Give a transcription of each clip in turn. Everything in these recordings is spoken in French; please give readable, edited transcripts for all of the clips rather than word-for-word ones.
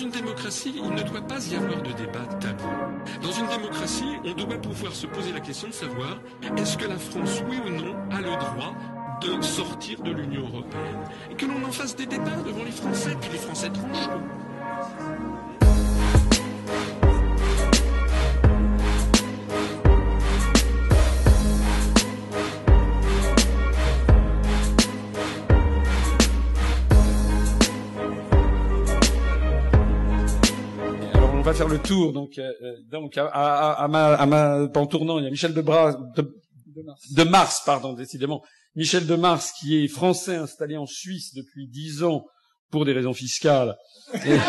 une démocratie, il ne doit pas y avoir de débat tabou. Dans une démocratie, on doit pouvoir se poser la question de savoir est-ce que la France, oui ou non, a le droit de sortir de l'Union européenne. Et que l'on en fasse des débats devant les Français, puis les Français tranchent. On va faire le tour, donc en tournant, il y a Michel de Mars, pardon, décidément. Michel de Mars, qui est français installé en Suisse depuis 10 ans pour des raisons fiscales. Et...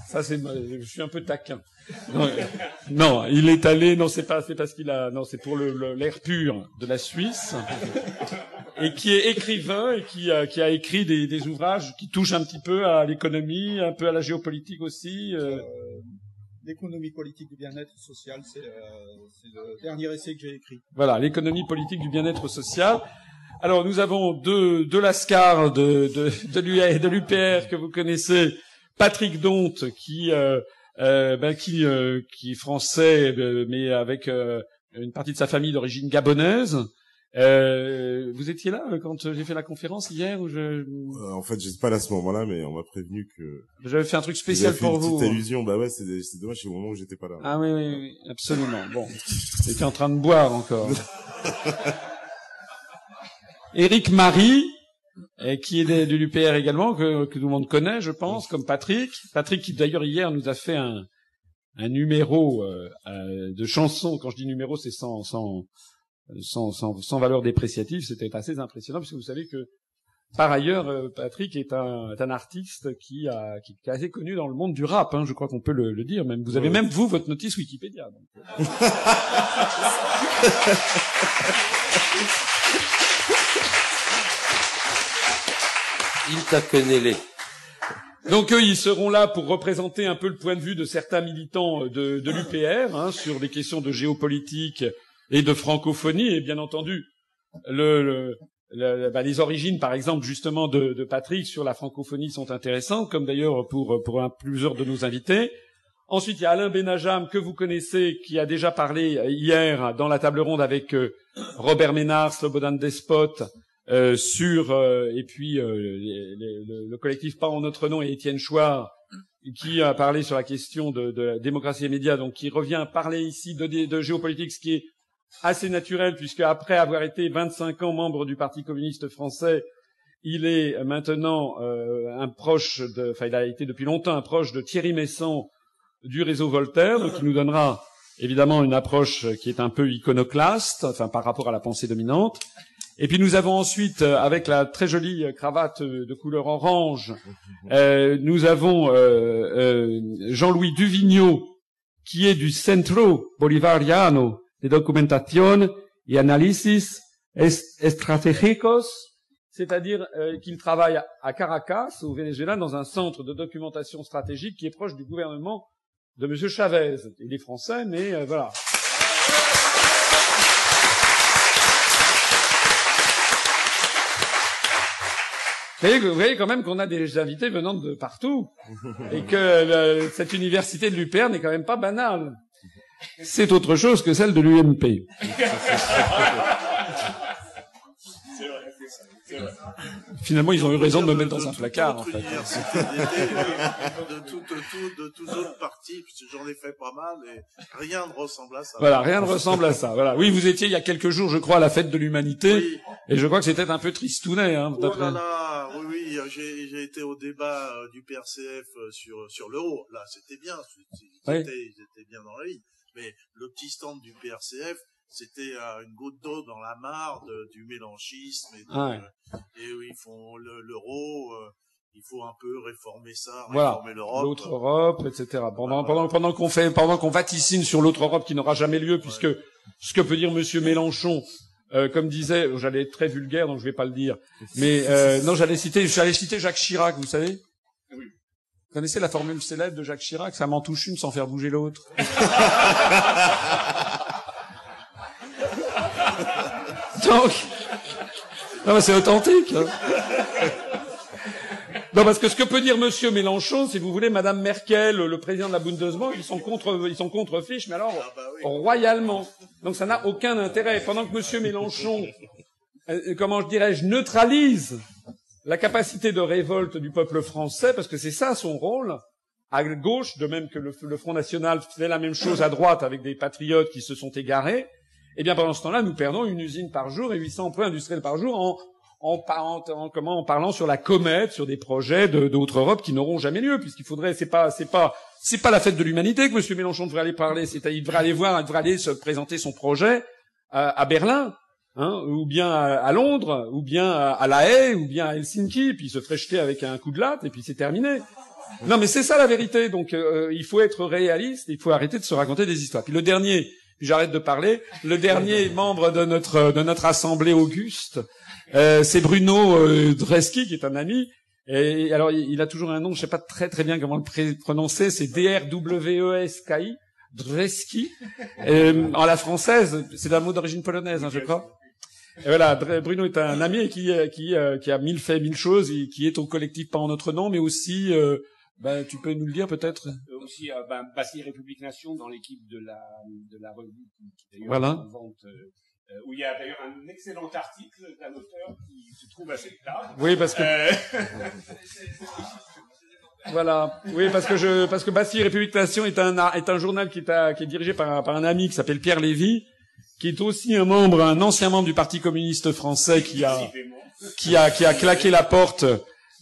Ça, je suis un peu taquin. Non, il est allé, non, c'est parce qu'il a, non, c'est pour l'air pur de la Suisse. Et qui est écrivain et qui a écrit des ouvrages qui touchent un petit peu à l'économie, un peu à la géopolitique aussi. L'économie politique du bien-être social, c'est le dernier essai que j'ai écrit. Voilà, l'économie politique du bien-être social. Alors nous avons deux lascars de l'UPR que vous connaissez, Patrick Donte qui est français mais avec une partie de sa famille d'origine gabonaise. Vous étiez là quand j'ai fait la conférence hier où en fait, j'étais pas là à ce moment-là, mais on m'a prévenu que j'avais fait un truc spécial pour vous. Petite allusion, bah ouais, c'est dommage, c'est au moment où j'étais pas là. Ah oui, absolument. Bon, j'étais en train de boire encore. Éric Marie, qui est de l'UPR également, que tout le monde connaît, je pense, comme Patrick. Patrick qui d'ailleurs hier nous a fait un numéro de chanson. Quand je dis numéro, c'est sans valeur dépréciative, c'était assez impressionnant, parce que vous savez que, par ailleurs, Patrick est un artiste qui est assez connu dans le monde du rap, hein, je crois qu'on peut le dire, même. Vous avez même, vous, votre notice Wikipédia. Donc. Il t'a connaît. Donc eux, ils seront là pour représenter un peu le point de vue de certains militants de l'UPR, hein, sur des questions de géopolitique et de francophonie, et bien entendu les origines, par exemple, justement de Patrick sur la francophonie sont intéressantes, comme d'ailleurs pour plusieurs de nos invités. Ensuite, il y a Alain Benajam que vous connaissez, qui a déjà parlé hier dans la table ronde avec Robert Ménard, Slobodan Despot, et puis le collectif Pas en notre nom et Étienne Chouard, qui a parlé sur la question de la démocratie et médias, donc qui revient parler ici de géopolitique, ce qui est assez naturel, puisque après avoir été 25 ans membre du Parti communiste français, il est maintenant il a été depuis longtemps un proche de Thierry Meyssan du réseau Voltaire, donc il nous donnera évidemment une approche qui est un peu iconoclaste, enfin par rapport à la pensée dominante. Et puis nous avons ensuite, avec la très jolie cravate de couleur orange, nous avons Jean-Louis Duvigneau, qui est du Centro Bolivariano de Documentación y Análisis Estratégicos, c'est-à-dire qu'il travaille à Caracas, au Venezuela, dans un centre de documentation stratégique qui est proche du gouvernement de M. Chavez. Il est français, mais voilà. Vous voyez quand même qu'on a des invités venant de partout, et que cette université de l'UPR n'est quand même pas banale. C'est autre chose que celle de l'UMP. C'est vrai. Finalement, ils ont eu raison de me mettre dans un placard, en fait. De tous autres partis, puisque j'en ai fait pas mal, et rien ne ressemble à ça. Voilà, rien ne ressemble à ça. Voilà. Oui, vous étiez il y a quelques jours, je crois, à la fête de l'humanité, oui. Et je crois que c'était un peu tristounet, hein. Oh là là, oui, j'ai été au débat du PRCF sur l'euro. Là, c'était bien, ils étaient bien dans la ligne. Mais le petit stand du PRCF, c'était une goutte d'eau dans la mare du mélanchisme et où ils font l'euro. Il faut un peu réformer ça, réformer l'Europe. L'autre Europe, etc. Pendant qu'on vaticine sur l'autre Europe qui n'aura jamais lieu, puisque ce que peut dire Monsieur Mélenchon, comme disait, j'allais être très vulgaire, donc je vais pas le dire, mais non, j'allais citer Jacques Chirac, vous savez. Oui. Vous connaissez la formule célèbre de Jacques Chirac, ça m'en touche une sans faire bouger l'autre. Non, mais c'est authentique. Hein. Non, parce que ce que peut dire Monsieur Mélenchon, si vous voulez, Madame Merkel, le président de la Bundesbank, ils sont contre Fiche, mais alors royalement. Donc ça n'a aucun intérêt. Pendant que Monsieur Mélenchon, comment dirais-je, neutralise la capacité de révolte du peuple français, parce que c'est ça son rôle. À gauche, de même que le Front National fait la même chose à droite avec des patriotes qui se sont égarés. Eh bien, pendant ce temps-là, nous perdons une usine par jour et 800 emplois industriels par jour en parlant sur la comète, sur des projets d'autres Europe qui n'auront jamais lieu, puisqu'il faudrait, c'est pas la fête de l'humanité que M. Mélenchon devrait aller parler, il devrait aller se présenter son projet à Berlin, hein, ou bien à Londres, ou bien à La Haye, ou bien à Helsinki, puis il se ferait jeter avec un coup de latte, et puis c'est terminé. Non, mais c'est ça la vérité, donc il faut être réaliste, il faut arrêter de se raconter des histoires. Puis le dernier, puis j'arrête de parler, le dernier membre de notre assemblée auguste, c'est Bruno Dreski, qui est un ami. Et alors, il a toujours un nom, je sais pas très très bien comment le prononcer, c'est D-R-W-E-S-K-I, Dreski. En la française, c'est un mot d'origine polonaise, hein, je crois. Et voilà, Bruno est un ami qui a mille choses, et qui est au collectif pas en notre nom, mais aussi, tu peux nous le dire peut-être. Aussi, Bastille République Nation dans l'équipe de la revue qui d'ailleurs voilà. en vente. Où il y a d'ailleurs un excellent article d'un auteur qui se trouve à cette table. Oui, parce que voilà. Oui, parce que Bastille République Nation est un journal qui est dirigé par un ami qui s'appelle Pierre Lévy, qui est aussi un ancien membre du Parti communiste français qui a claqué la porte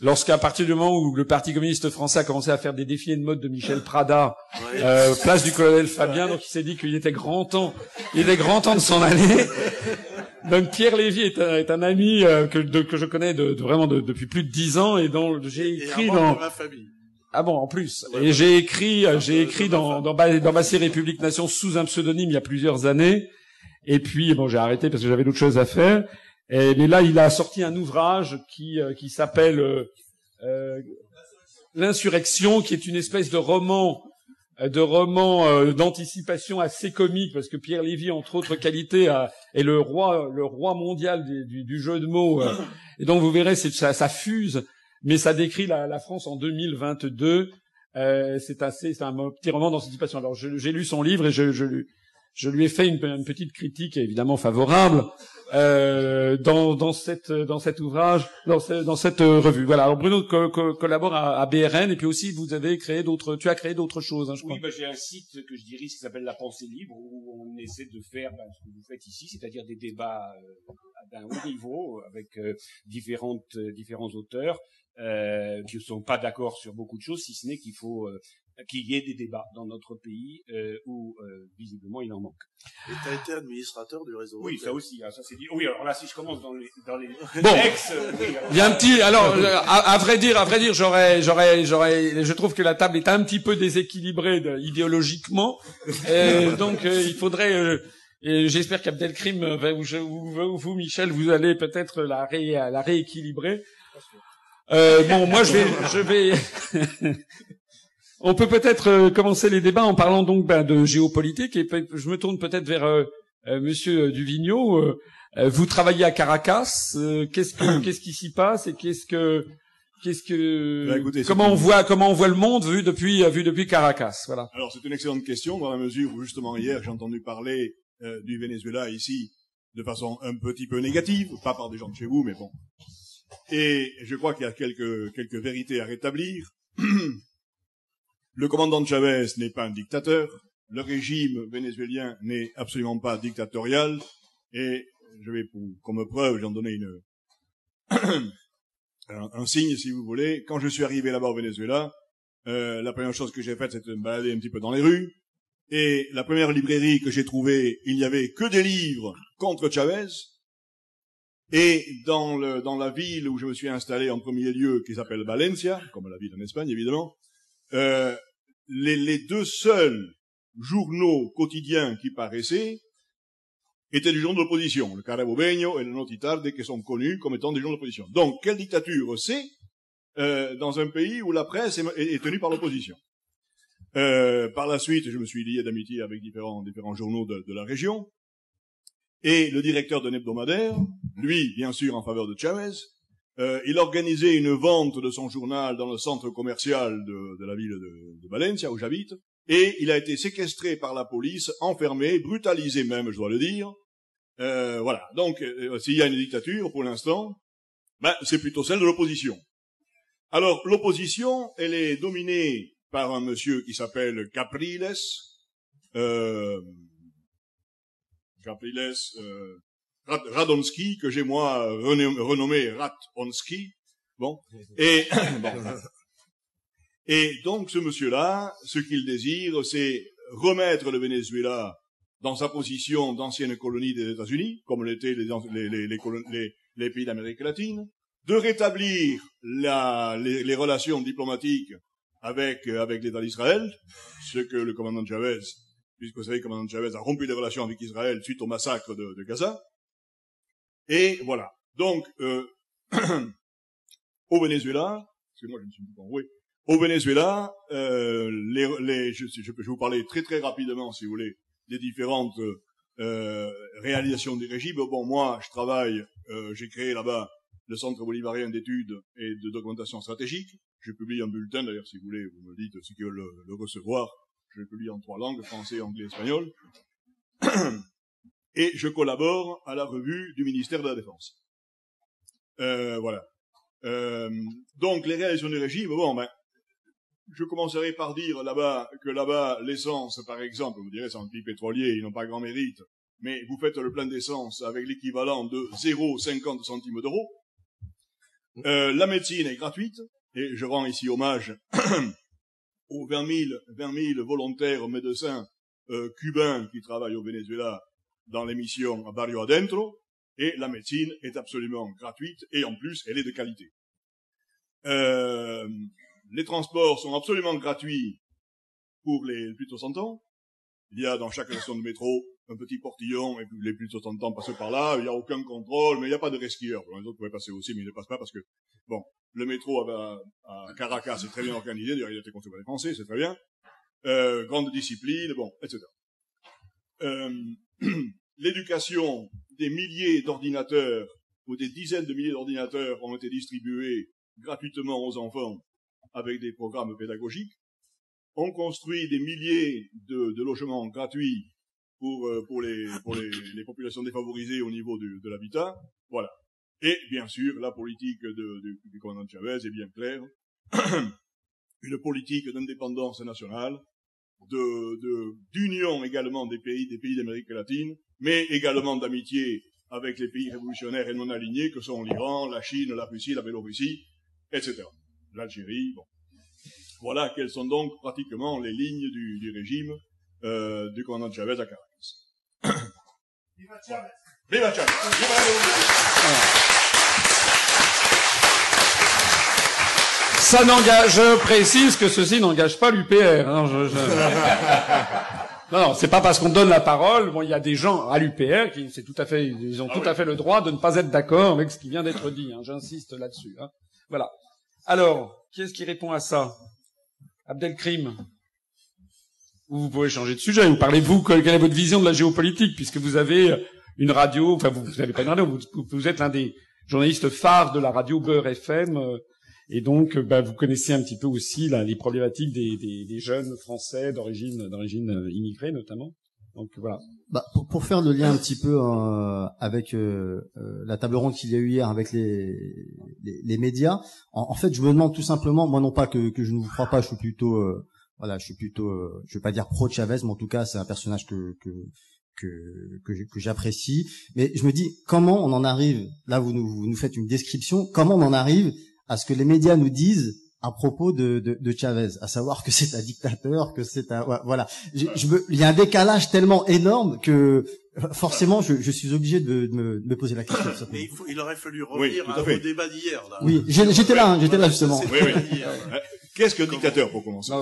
lorsqu'à partir du moment où le Parti communiste français a commencé à faire des défilés de mode de Michel Prada, place du colonel Fabien, donc il s'est dit qu'il était grand temps de s'en aller. Donc Pierre Lévy est un ami que je connais vraiment depuis plus de 10 ans et dont j'ai écrit dans ma famille. Ah bon, en plus. Et j'ai écrit dans Bastille République Nation sous un pseudonyme il y a plusieurs années. Et puis bon, j'ai arrêté parce que j'avais d'autres choses à faire. Mais là, il a sorti un ouvrage qui s'appelle L'insurrection, qui est une espèce de roman d'anticipation assez comique, parce que Pierre Lévy, entre autres qualités, est le roi mondial du jeu de mots. Et donc vous verrez, ça fuse, mais ça décrit la France en 2022. C'est un petit roman d'anticipation. Alors j'ai lu son livre et je lui ai fait une petite critique, évidemment favorable. Dans cet ouvrage, dans cette revue. Voilà. Alors Bruno collabore à BRN et puis aussi tu as créé d'autres choses, hein, je crois. Oui, j'ai un site que je dirige qui s'appelle La Pensée Libre où on essaie de faire ce que vous faites ici, c'est-à-dire des débats d'un haut niveau avec différents auteurs qui ne sont pas d'accord sur beaucoup de choses, si ce n'est qu'il faut qu'il y ait des débats dans notre pays où visiblement il en manque. Et tu as été administrateur du réseau. Oui, ça aussi, ça c'est dit. Oui, alors là, si je commence dans les bon, oui, il y a un petit. Alors, à vrai dire, je trouve que la table est un petit peu déséquilibrée idéologiquement, donc il faudrait. Et j'espère qu'Abdelkrim ou vous, Michel, vous allez peut-être la rééquilibrer. Bon, moi, je vais. On peut peut-être commencer les débats en parlant donc de géopolitique et je me tourne peut-être vers Monsieur Duvigneau. Vous travaillez à Caracas. Qu'est-ce qui s'y passe et écoutez, comment on voit le monde vu depuis Caracas. Voilà. Alors c'est une excellente question dans la mesure où justement hier j'ai entendu parler du Venezuela ici de façon un petit peu négative, pas par des gens de chez vous, mais bon. Et je crois qu'il y a quelques vérités à rétablir. Le commandant Chavez n'est pas un dictateur, le régime vénézuélien n'est absolument pas dictatorial, et je vais comme preuve, j'en donner un signe si vous voulez. Quand je suis arrivé là-bas au Venezuela, la première chose que j'ai faite, c'était de me balader un petit peu dans les rues, et la première librairie que j'ai trouvée, il n'y avait que des livres contre Chavez, et dans la ville où je me suis installé en premier lieu, qui s'appelle Valencia, comme la ville en Espagne évidemment, les deux seuls journaux quotidiens qui paraissaient étaient des journaux de l'opposition, le Carabobeño et le Notitarde, qui sont connus comme étant des journaux de l'opposition. Donc, quelle dictature c'est dans un pays où la presse est tenue par l'opposition? Par la suite, je me suis lié d'amitié avec différents journaux de la région, et le directeur d'un hebdomadaire, lui, bien sûr, en faveur de Chavez. Il organisait une vente de son journal dans le centre commercial de la ville de Valencia, où j'habite, et il a été séquestré par la police, enfermé, brutalisé même, je dois le dire. Voilà. Donc, s'il y a une dictature, pour l'instant, c'est plutôt celle de l'opposition. Alors, l'opposition, elle est dominée par un monsieur qui s'appelle Capriles, Radonsky, que j'ai moi renommé Rat-Onsky. Bon. Et donc, ce monsieur-là, ce qu'il désire, c'est remettre le Venezuela dans sa position d'ancienne colonie des États-Unis, comme l'étaient les pays d'Amérique latine, de rétablir les relations diplomatiques avec l'État d'Israël, ce que le commandant Chavez, puisque vous savez que le commandant Chavez a rompu les relations avec Israël suite au massacre de Gaza. Et voilà. Donc, au Venezuela, parce que moi je ne suis pas enroué, au Venezuela, je vais vous parler très très rapidement, si vous voulez, des différentes réalisations du régime. Bon, moi, je travaille, j'ai créé là-bas le Centre bolivarien d'études et de documentation stratégique. Je publie un bulletin, d'ailleurs, si vous voulez, vous me dites ceux qui veulent le recevoir. Je le publie en 3 langues, français, anglais, espagnol. Et je collabore à la revue du ministère de la Défense. Voilà. Donc, les réalisations du régime, je commencerai par dire là-bas, l'essence, par exemple, vous direz, c'est un pays pétrolier, ils n'ont pas grand mérite, mais vous faites le plein d'essence avec l'équivalent de 0,50 centimes d'euros. La médecine est gratuite, et je rends ici hommage aux 20 000 volontaires médecins cubains qui travaillent au Venezuela dans l'émission Barrio Adentro, et la médecine est absolument gratuite, et en plus, elle est de qualité. Les transports sont absolument gratuits pour les plus de 60 ans. Il y a dans chaque station de métro un petit portillon, et les plus de 60 ans passent par là, il n'y a aucun contrôle, mais il n'y a pas de resquilleurs. Les autres pouvaient passer aussi, mais ils ne passent pas parce que, bon, le métro à Caracas est très bien organisé, d'ailleurs il a été construit par les Français, c'est très bien. Grande discipline, bon, etc. L'éducation, des milliers d'ordinateurs, ou des dizaines de milliers d'ordinateurs ont été distribués gratuitement aux enfants avec des programmes pédagogiques. On construit des milliers de logements gratuits pour les populations défavorisées au niveau de l'habitat. Voilà. Et, bien sûr, la politique du commandant Chavez est bien claire. Une politique d'indépendance nationale, d'union également des pays d'Amérique latine, mais également d'amitié avec les pays révolutionnaires et non alignés que sont l'Iran, la Chine, la Russie, la Biélorussie, etc. L'Algérie, bon. Voilà quelles sont donc pratiquement les lignes du régime du commandant Chavez à Caracas. Viva Chavez! Viva Chavez! Viva la révolution! Ça n'engage, je précise que ceci n'engage pas l'UPR. Hein, non, c'est pas parce qu'on donne la parole. Bon, il y a des gens à l'UPR qui, ils ont tout à fait le droit de ne pas être d'accord avec ce qui vient d'être dit. Hein, j'insiste là-dessus. Hein. Voilà. Alors, qui est-ce qui répond à ça? Abdelkrim. Vous pouvez changer de sujet. Vous parlez, vous, quelle est votre vision de la géopolitique, puisque vous avez une radio, enfin, vous n'avez pas une radio, vous êtes l'un des journalistes phares de la radio Beurre FM, et donc, vous connaissez un petit peu aussi les problématiques des jeunes Français d'origine immigrée, notamment. Donc, voilà. Pour faire le lien un petit peu avec la table ronde qu'il y a eu hier avec les médias, en fait, je me demande tout simplement, moi non pas que je ne vous crois pas, je suis plutôt, je vais pas dire pro Chavez, mais en tout cas, c'est un personnage que j'apprécie. Mais je me dis, comment on en arrive, là vous nous faites une description, comment on en arrive à ce que les médias nous disent à propos de Chavez, à savoir que c'est un dictateur, que c'est un, voilà. Il y a un décalage tellement énorme que forcément je suis obligé de me poser la question. Mais il aurait fallu revenir au débat d'hier, là. Oui, j'étais là justement. Oui. Qu'est-ce qu'un dictateur, pour commencer?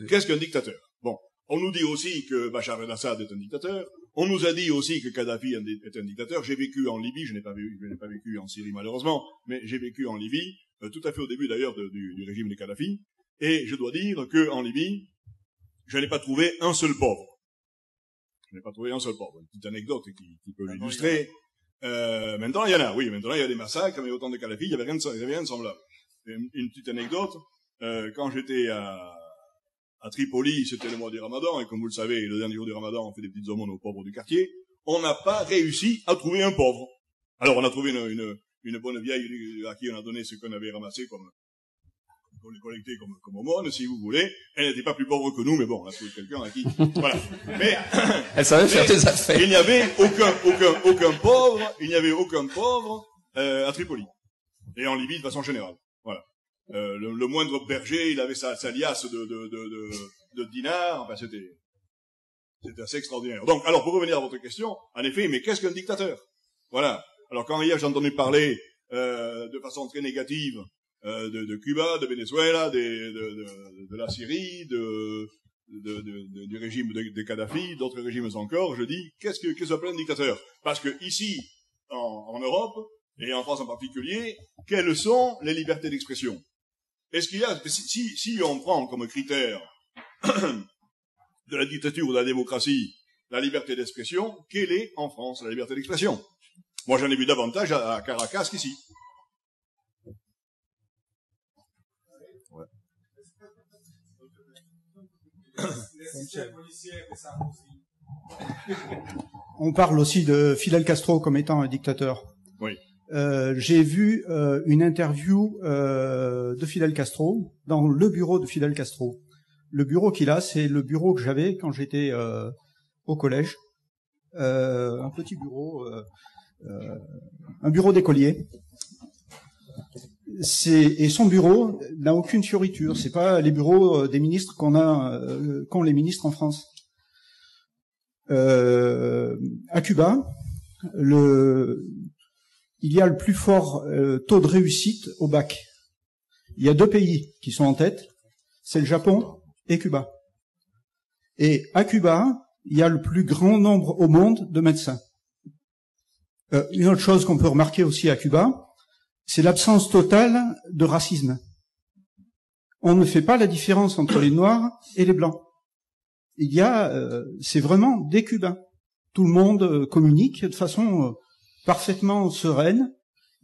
Qu'est-ce qu'un dictateur? Bon, on nous dit aussi que Bachar el-Assad est un dictateur. On nous a dit aussi que Kadhafi est un dictateur. J'ai vécu en Libye, je n'ai pas vécu en Syrie malheureusement, mais j'ai vécu en Libye, tout à fait au début d'ailleurs du régime de Kadhafi. Et je dois dire que en Libye, je n'ai pas trouvé un seul pauvre. Je n'ai pas trouvé un seul pauvre. Une petite anecdote qui peut l'illustrer. Maintenant, il y en a, oui. Maintenant, il y a des massacres, mais autant de Kadhafi, il y avait rien de semblable. Une petite anecdote. Quand j'étais à Tripoli, c'était le mois du Ramadan, et comme vous le savez, le dernier jour du Ramadan, on fait des petites aumônes aux pauvres du quartier. On n'a pas réussi à trouver un pauvre. Alors, on a trouvé une bonne vieille à qui on a donné ce qu'on avait ramassé qu'on les collectait comme aumône, si vous voulez. Elle n'était pas plus pauvre que nous, mais bon, on a trouvé quelqu'un à qui, voilà. Mais, elle savait faire des affaires. Il n'y avait aucun pauvre, à Tripoli. Et en Libye, de façon générale. Voilà. Le moindre berger, il avait sa liasse de dinars. Enfin, c'était assez extraordinaire. Donc, alors, pour revenir à votre question, en effet, mais qu'est-ce qu'un dictateur? Voilà. Alors, quand hier j'ai entendu parler, de façon très négative, de Cuba, de Venezuela, de la Syrie, du régime de Kadhafi, d'autres régimes encore, je dis, qu'est-ce que ça s'appelle un dictateur? Parce que ici, en Europe, et en France en particulier, quelles sont les libertés d'expression? Est-ce qu'il y a, si on prend comme critère de la dictature ou de la démocratie la liberté d'expression, quelle est en France la liberté d'expression? Moi, j'en ai vu davantage à Caracas qu'ici. Ouais. On parle aussi de Fidel Castro comme étant un dictateur. Oui. J'ai vu une interview de Fidel Castro dans le bureau de Fidel Castro. Le bureau qu'il a, c'est le bureau que j'avais quand j'étais au collège. Un petit bureau, un bureau d'écolier. Et son bureau n'a aucune fioriture. C'est pas les bureaux des ministres qu'ont les ministres en France. À Cuba, il y a le plus fort taux de réussite au bac. Il y a deux pays qui sont en tête, c'est le Japon et Cuba. Et à Cuba, il y a le plus grand nombre au monde de médecins. Une autre chose qu'on peut remarquer aussi à Cuba, c'est l'absence totale de racisme. On ne fait pas la différence entre les Noirs et les Blancs. Il y a, c'est vraiment des Cubains. Tout le monde communique de façon parfaitement sereine.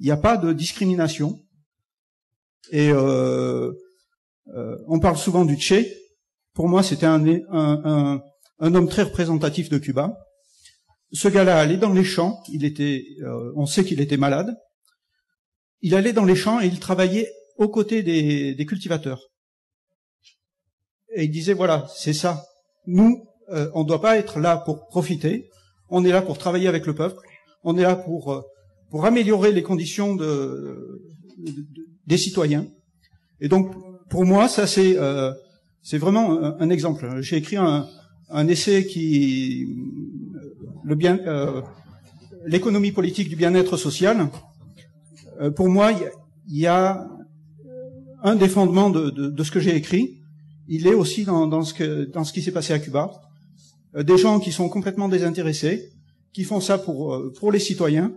Il n'y a pas de discrimination. Et on parle souvent du Che. Pour moi, c'était un homme très représentatif de Cuba. Ce gars-là allait dans les champs. On sait qu'il était malade. Il allait dans les champs et il travaillait aux côtés des cultivateurs. Et il disait, voilà, c'est ça. Nous, on ne doit pas être là pour profiter. On est là pour travailler avec le peuple. On est là pour améliorer les conditions des citoyens. Et donc, pour moi, ça c'est vraiment un exemple. J'ai écrit un essai l'économie politique du bien-être social. Pour moi, il y a un des fondements de ce que j'ai écrit. Il est aussi dans ce qui s'est passé à Cuba. Des gens qui sont complètement désintéressés, qui font ça pour les citoyens,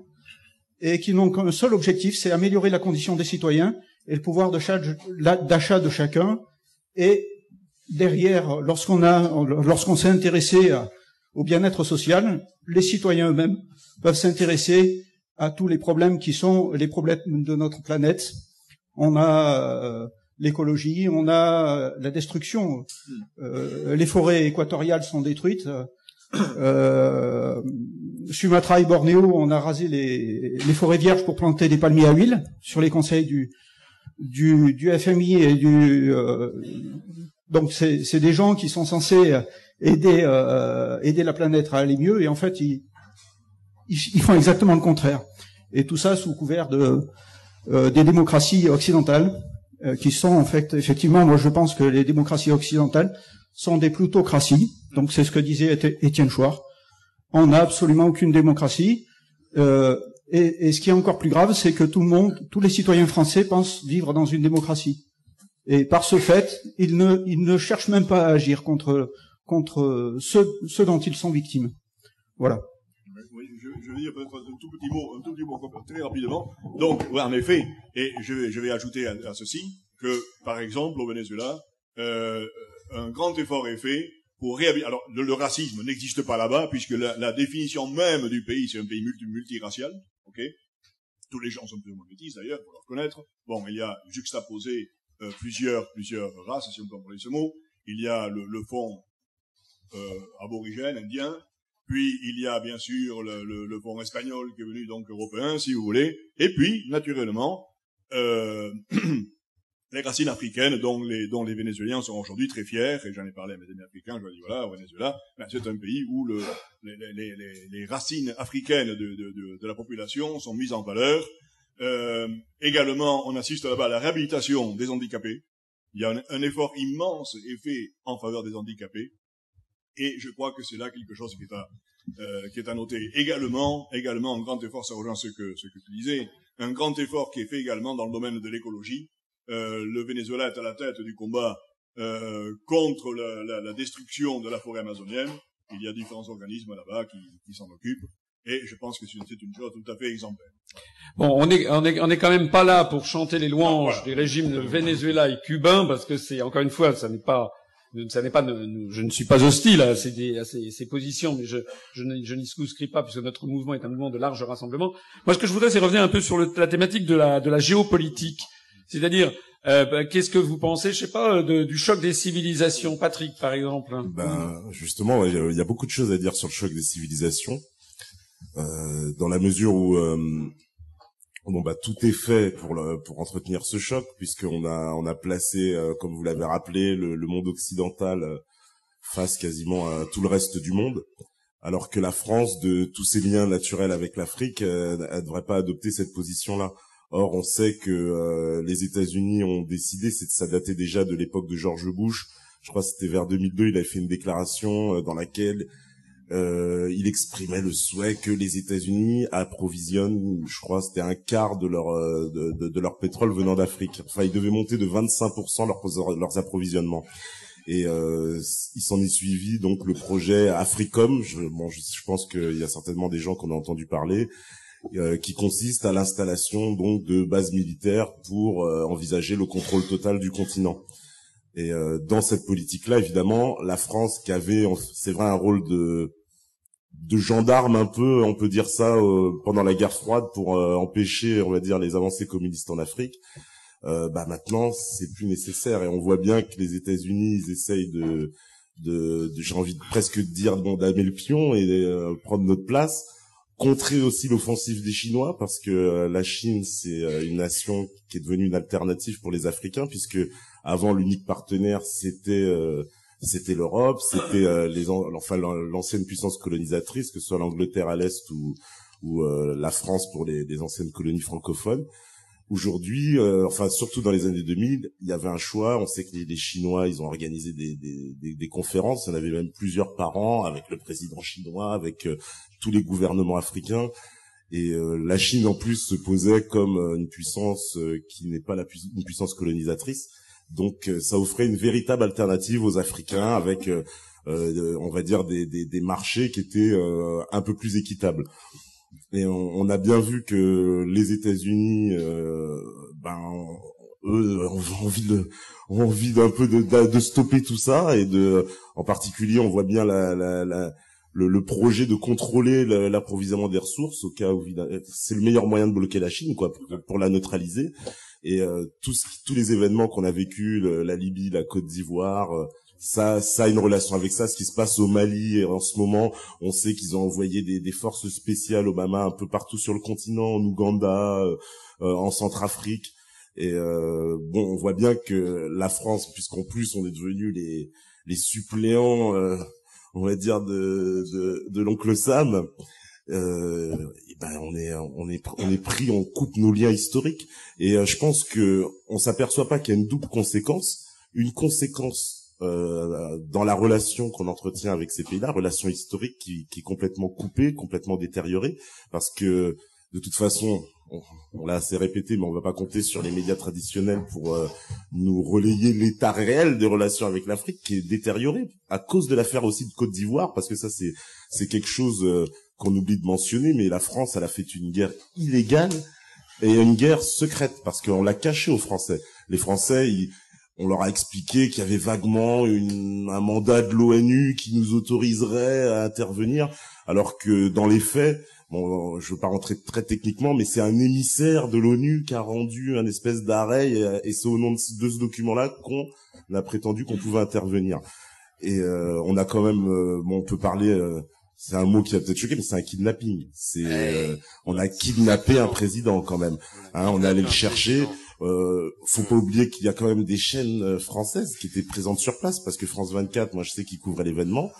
et qui n'ont qu'un seul objectif, c'est améliorer la condition des citoyens et le pouvoir d'achat de chacun. Et derrière, lorsqu'on s'est intéressé au bien-être social, les citoyens eux-mêmes peuvent s'intéresser à tous les problèmes qui sont les problèmes de notre planète. On a l'écologie, on a la destruction. Les forêts équatoriales sont détruites. Sumatra et Bornéo, on a rasé les forêts vierges pour planter des palmiers à huile sur les conseils du FMI et donc c'est des gens qui sont censés aider la planète à aller mieux, et en fait ils font exactement le contraire. Et tout ça sous couvert des démocraties occidentales qui sont en fait, effectivement, moi je pense que les démocraties occidentales sont des plutocraties. Donc c'est ce que disait Étienne Chouard. On n'a absolument aucune démocratie. Et ce qui est encore plus grave, c'est que tous les citoyens français pensent vivre dans une démocratie. Et par ce fait, ils ne cherchent même pas à agir contre ceux dont ils sont victimes. Voilà. Oui, je vais dire peut-être un tout petit mot très rapidement. Donc, ouais, en effet, et je vais ajouter à ceci que, par exemple, au Venezuela, un grand effort est fait Alors, le racisme n'existe pas là-bas, puisque la définition même du pays, c'est un pays multiracial, ok? Tous les gens sont plus ou moins métis, d'ailleurs, pour le reconnaître. Bon, il y a juxtaposé plusieurs races, si on peut employer ce mot. Il y a le fond aborigène, indien, puis il y a bien sûr le fond espagnol qui est venu donc européen, si vous voulez, et puis, naturellement, les racines africaines dont les Vénézuéliens sont aujourd'hui très fiers, et j'en ai parlé à mes amis africains, je leur ai dit, voilà, au Venezuela, ben, c'est un pays où les racines africaines de la population sont mises en valeur. Également, on assiste là-bas à la réhabilitation des handicapés. Il y a un effort immense est fait en faveur des handicapés, et je crois que c'est là quelque chose qui est à noter. Également, un grand effort, ça rejoint ce que tu disais, un grand effort qui est fait également dans le domaine de l'écologie. Le Venezuela est à la tête du combat contre la destruction de la forêt amazonienne. Il y a différents organismes là-bas qui s'en occupent, et je pense que c'est une chose tout à fait exemplaire. Bon, on est quand même pas là pour chanter les louanges des régimes de Venezuela et cubain, parce que c'est, encore une fois, je ne suis pas hostile à ces positions, mais je n'y souscris pas, puisque notre mouvement est un mouvement de large rassemblement. Moi, ce que je voudrais, c'est revenir un peu sur la thématique de la géopolitique. C'est-à-dire, qu'est-ce que vous pensez, je sais pas, du choc des civilisations, Patrick, par exemple? Justement, il y a beaucoup de choses à dire sur le choc des civilisations, dans la mesure où tout est fait pour entretenir ce choc, puisqu'on a placé, comme vous l'avez rappelé, le monde occidental face quasiment à tout le reste du monde, alors que la France, de tous ses liens naturels avec l'Afrique, elle devrait pas adopter cette position-là. Or, on sait que les États-Unis ont décidé, ça datait déjà de l'époque de George Bush, je crois que c'était vers 2002, il avait fait une déclaration dans laquelle il exprimait le souhait que les États-Unis approvisionnent, je crois que c'était un quart de leur pétrole venant d'Afrique. Enfin, ils devaient monter de 25% leurs approvisionnements. Et il s'en est suivi donc le projet Africom. Je pense qu'il y a certainement des gens qui en ont entendu parler. Qui consiste à l'installation donc de bases militaires pour envisager le contrôle total du continent. Et dans cette politique-là, évidemment, la France qui avait, c'est vrai, un rôle de gendarme un peu, on peut dire ça, pendant la guerre froide pour empêcher, on va dire, les avancées communistes en Afrique. Maintenant, c'est plus nécessaire, et on voit bien que les États-Unis, ils essayent j'ai envie presque de dire, damer le pion et prendre notre place. Contrer aussi l'offensive des Chinois, parce que la Chine, c'est une nation qui est devenue une alternative pour les Africains, puisque avant l'unique partenaire, c'était l'Europe, c'était l'ancienne puissance colonisatrice, que ce soit l'Angleterre à l'est ou la France pour les anciennes colonies francophones. Aujourd'hui, surtout dans les années 2000, il y avait un choix. On sait que les Chinois, ils ont organisé des conférences. Il y en avait même plusieurs par an, avec le président chinois, avec tous les gouvernements africains. Et la Chine, en plus, se posait comme une puissance qui n'est pas une puissance colonisatrice. Donc, ça offrait une véritable alternative aux Africains, avec, on va dire, des marchés qui étaient un peu plus équitables. Et on a bien vu que les États-Unis, eux, ont envie d'un peu de stopper tout ça, et en particulier, on voit bien le projet de contrôler l'approvisionnement des ressources, au cas où c'est le meilleur moyen de bloquer la Chine, quoi, pour la neutraliser. Et tous les événements qu'on a vécus, la Libye, la Côte d'Ivoire, ça a une relation avec ça. Ce qui se passe au Mali en ce moment, on sait qu'ils ont envoyé des forces spéciales Obama un peu partout sur le continent, en Ouganda, en Centrafrique. Et on voit bien que la France, puisqu'en plus on est devenus les suppléants, on va dire de l'oncle Sam, on est pris, on coupe nos liens historiques. Et je pense que on s'aperçoit pas qu'il y a une double conséquence, une conséquence dans la relation qu'on entretient avec ces pays-là, relation historique qui est complètement coupée, complètement détériorée, parce que de toute façon, on l'a assez répété, mais on va pas compter sur les médias traditionnels pour nous relayer l'état réel des relations avec l'Afrique, qui est détérioré à cause de l'affaire aussi de Côte d'Ivoire, parce que ça c'est quelque chose qu'on oublie de mentionner, mais la France, elle a fait une guerre illégale et une guerre secrète, parce qu'on l'a caché aux Français. Les Français, on leur a expliqué qu'il y avait vaguement un mandat de l'ONU qui nous autoriserait à intervenir, alors que dans les faits, bon, je veux pas rentrer très techniquement, mais c'est un émissaire de l'ONU qui a rendu un espèce d'arrêt, et c'est au nom de ce document-là qu'on a prétendu qu'on pouvait intervenir. Et on a quand même, bon, on peut parler, c'est un mot qui va peut-être choquer, mais c'est un kidnapping. On a kidnappé un président quand même. Hein, on est allé le chercher. Faut pas oublier qu'il y a quand même des chaînes françaises qui étaient présentes sur place, parce que France 24, moi je sais qu'ils couvraient l'événement.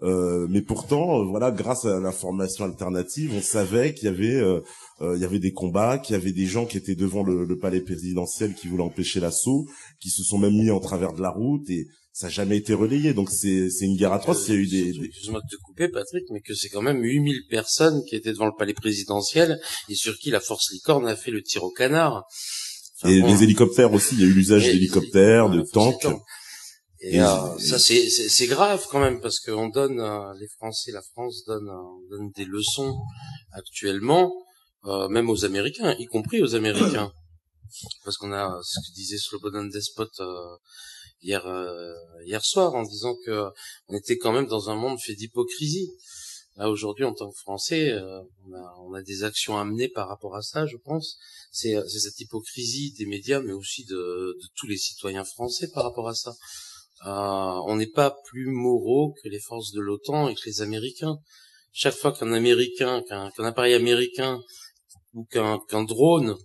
Mais pourtant, voilà, grâce à l'information alternative, on savait qu'il y avait des combats, qu'il y avait des gens qui étaient devant le palais présidentiel qui voulaient empêcher l'assaut, qui se sont même mis en travers de la route, et ça n'a jamais été relayé. Donc c'est une guerre atroce. Il y a eu Excuse-moi de te couper, Patrick, mais que c'est quand même 8000 personnes qui étaient devant le palais présidentiel et sur qui la force licorne a fait le tir au canard. Enfin, et bon, les hélicoptères aussi, il y a eu l'usage d'hélicoptères, de tanks. Et ça c'est grave quand même, parce qu'on donne les Français, la France donne des leçons actuellement, même aux Américains, y compris aux Américains, parce qu'on a ce que disait Slobodan Despot hier soir, en disant que on était quand même dans un monde fait d'hypocrisie. Là aujourd'hui, en tant que Français, on a des actions à mener par rapport à ça, je pense. C'est cette hypocrisie des médias, mais aussi de tous les citoyens français par rapport à ça. On n'est pas plus moraux que les forces de l'OTAN et que les Américains. Chaque fois qu'un appareil américain ou qu'un drone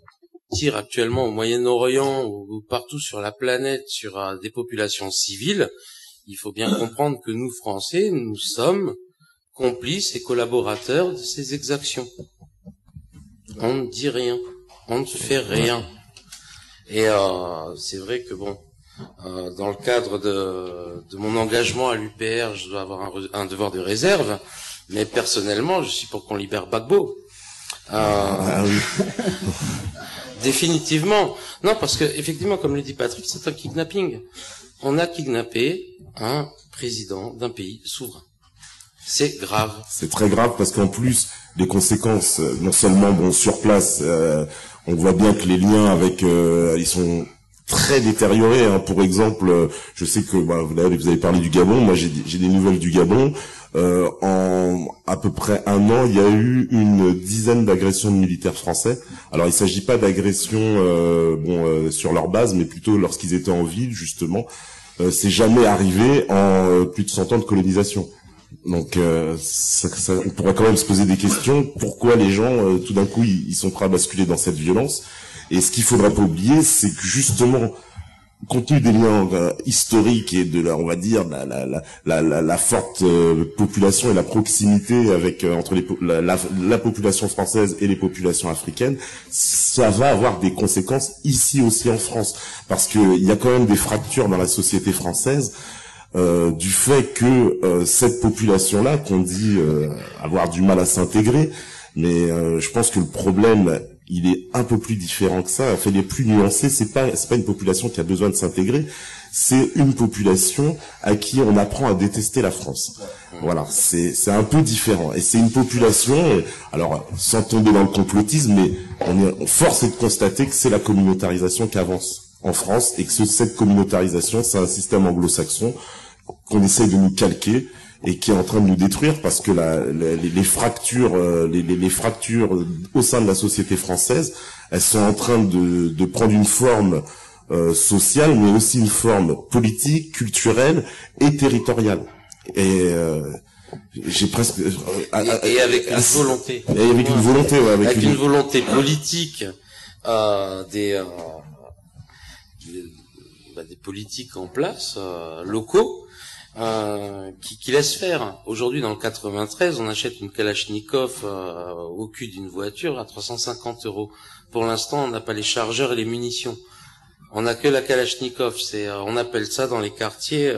tire actuellement au Moyen-Orient ou partout sur la planète sur des populations civiles, il faut bien comprendre que nous, Français, nous sommes complices et collaborateurs de ces exactions. On ne dit rien, on ne fait rien. Et c'est vrai que bon, dans le cadre de mon engagement à l'UPR, je dois avoir un devoir de réserve, mais personnellement, je suis pour qu'on libère Gbagbo. Définitivement. Non, parce que effectivement, comme le dit Patrick, c'est un kidnapping. On a kidnappé un président d'un pays souverain. C'est grave. C'est très grave, parce qu'en plus, les conséquences, non seulement bon sur place, on voit bien que les liens avec, ils sont très détériorés. Hein. Pour exemple, je sais que vous avez parlé du Gabon. Moi, j'ai des nouvelles du Gabon. En à peu près un an, il y a eu une dizaine d'agressions de militaires français. Alors, il s'agit pas d'agressions sur leur base, mais plutôt lorsqu'ils étaient en ville, justement. C'est jamais arrivé en plus de 100 ans de colonisation. Donc, on pourrait quand même se poser des questions. Pourquoi les gens, tout d'un coup, ils sont prêts à basculer dans cette violence? Et ce qu'il faudra pas oublier, c'est que justement, compte tenu des liens historiques et de on va dire la forte population et la proximité avec entre la population française et les populations africaines, ça va avoir des conséquences ici aussi en France, parce que il y a quand même des fractures dans la société française. Du fait que cette population-là, qu'on dit avoir du mal à s'intégrer, mais je pense que le problème, il est un peu plus différent que ça. En fait, il est plus nuancé. C'est pas une population qui a besoin de s'intégrer. C'est une population à qui on apprend à détester la France. Voilà, c'est un peu différent. Et c'est une population, alors sans tomber dans le complotisme, mais force est de constater que c'est la communautarisation qui avance en France, et que cette communautarisation, c'est un système anglo-saxon qu'on essaye de nous calquer et qui est en train de nous détruire, parce que les fractures au sein de la société française, elles sont en train de prendre une forme sociale, mais aussi une forme politique, culturelle et territoriale. Et j'ai presque et avec une volonté. Et avec une volonté, ouais, avec une volonté politique des politiques en place locaux. Qui laisse faire. Aujourd'hui, dans le 93, on achète une Kalachnikov au cul d'une voiture à 350 €. Pour l'instant, on n'a pas les chargeurs et les munitions. On n'a que la Kalachnikov. On appelle ça dans les quartiers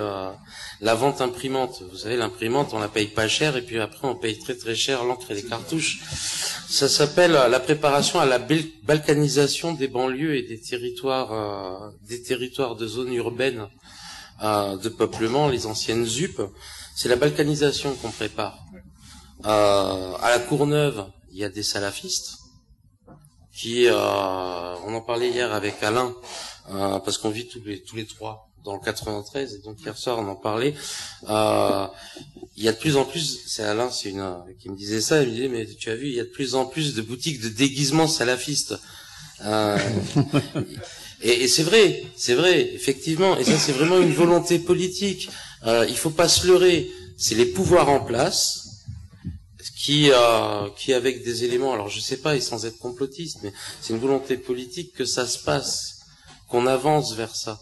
la vente imprimante. Vous savez, l'imprimante, on la paye pas cher, et puis après, on paye très très cher l'encre et les cartouches. Ça s'appelle la préparation à la balkanisation des banlieues et des territoires de zones urbaines. De peuplement, les anciennes ZUP, c'est la balkanisation qu'on prépare. À la Courneuve, il y a des salafistes qui, on en parlait hier avec Alain, parce qu'on vit tous les trois dans le 93, et donc hier soir on en parlait. Il y a de plus en plus, c'est Alain, qui me disait ça, il me disait, mais tu as vu, il y a de plus en plus de boutiques de déguisements salafistes. Et c'est vrai, effectivement, et ça c'est vraiment une volonté politique. Il faut pas se leurrer, c'est les pouvoirs en place qui avec des éléments, alors je sais pas, et sans être complotiste, mais c'est une volonté politique que ça se passe, qu'on avance vers ça.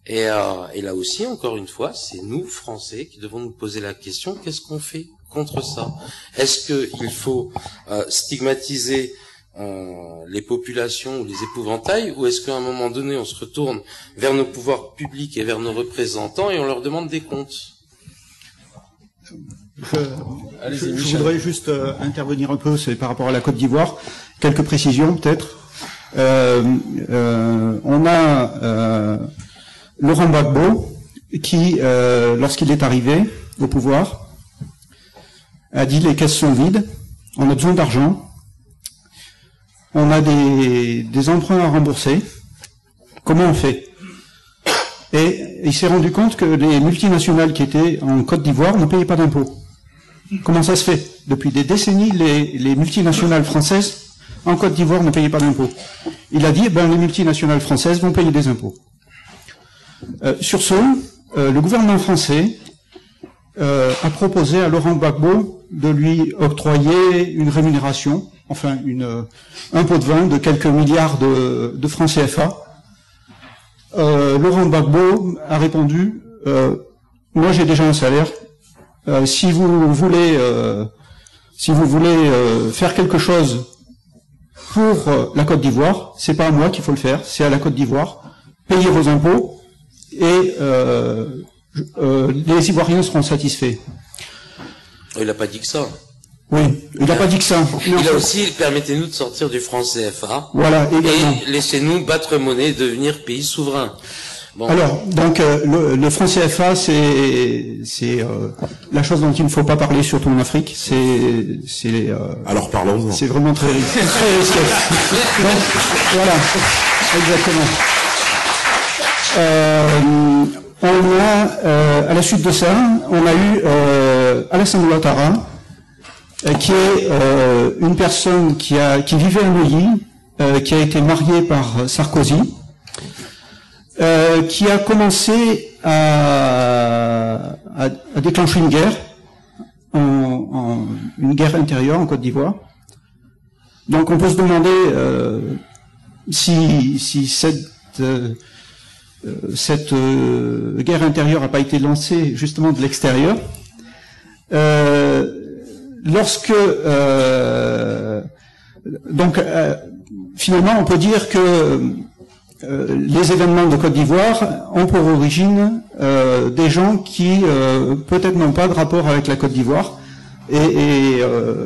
Et là aussi, encore une fois, c'est nous, Français, qui devons nous poser la question, qu'est-ce qu'on fait contre ça? Est-ce qu'il faut stigmatiser les populations ou les épouvantails, ou est-ce qu'à un moment donné, on se retourne vers nos pouvoirs publics et vers nos représentants et on leur demande des comptes? Je voudrais juste intervenir un peu, c'est par rapport à la Côte d'Ivoire. Quelques précisions, peut-être. On a Laurent Gbagbo qui, lorsqu'il est arrivé au pouvoir, a dit les caisses sont vides, on a besoin d'argent, on a des emprunts à rembourser, comment on fait? Et il s'est rendu compte que les multinationales qui étaient en Côte d'Ivoire ne payaient pas d'impôts. Comment ça se fait? Depuis des décennies, les multinationales françaises en Côte d'Ivoire ne payaient pas d'impôts. Il a dit, les multinationales françaises vont payer des impôts. Sur ce, le gouvernement français a proposé à Laurent Gbagbo de lui octroyer une rémunération, enfin un pot de vin de quelques milliards de francs CFA. Laurent Gbagbo a répondu, moi j'ai déjà un salaire, si vous voulez faire quelque chose pour la Côte d'Ivoire, c'est pas à moi qu'il faut le faire, c'est à la Côte d'Ivoire, payez vos impôts et les Ivoiriens seront satisfaits. Il n'a pas dit que ça. Oui, il n'a pas dit que ça. Il a aussi, permettez-nous de sortir du franc CFA. Voilà, également. Et laissez-nous battre monnaie et devenir pays souverain. Bon. Alors, donc, le franc CFA, c'est la chose dont il ne faut pas parler, surtout en Afrique. Alors parlons-en. C'est vraiment très risqué. Donc, voilà, exactement. À la suite de ça, on a eu Alassane Ouattara, qui est une personne qui vivait à Neuilly, qui a été mariée par Sarkozy, qui a commencé à déclencher une guerre, une guerre intérieure en Côte d'Ivoire. Donc on peut se demander si cette guerre intérieure n'a pas été lancée justement de l'extérieur. Finalement, on peut dire que les événements de Côte d'Ivoire ont pour origine des gens qui peut-être n'ont pas de rapport avec la Côte d'Ivoire, et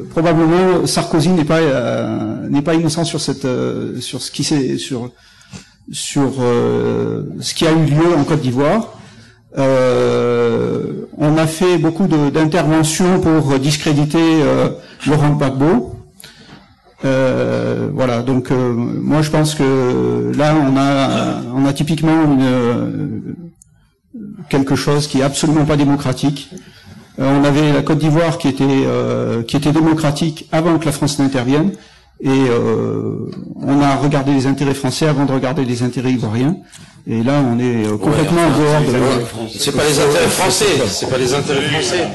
probablement Sarkozy n'est pas innocent sur ce qui a eu lieu en Côte d'Ivoire. On a fait beaucoup d'interventions pour discréditer Laurent Gbagbo. Voilà, donc moi je pense que là on a typiquement quelque chose qui est absolument pas démocratique. On avait la Côte d'Ivoire qui était démocratique avant que la France n'intervienne, et on a regardé les intérêts français avant de regarder les intérêts ivoiriens. Et là, on est complètement en dehors de la loi. C'est pas les intérêts français, c'est pas les intérêts français.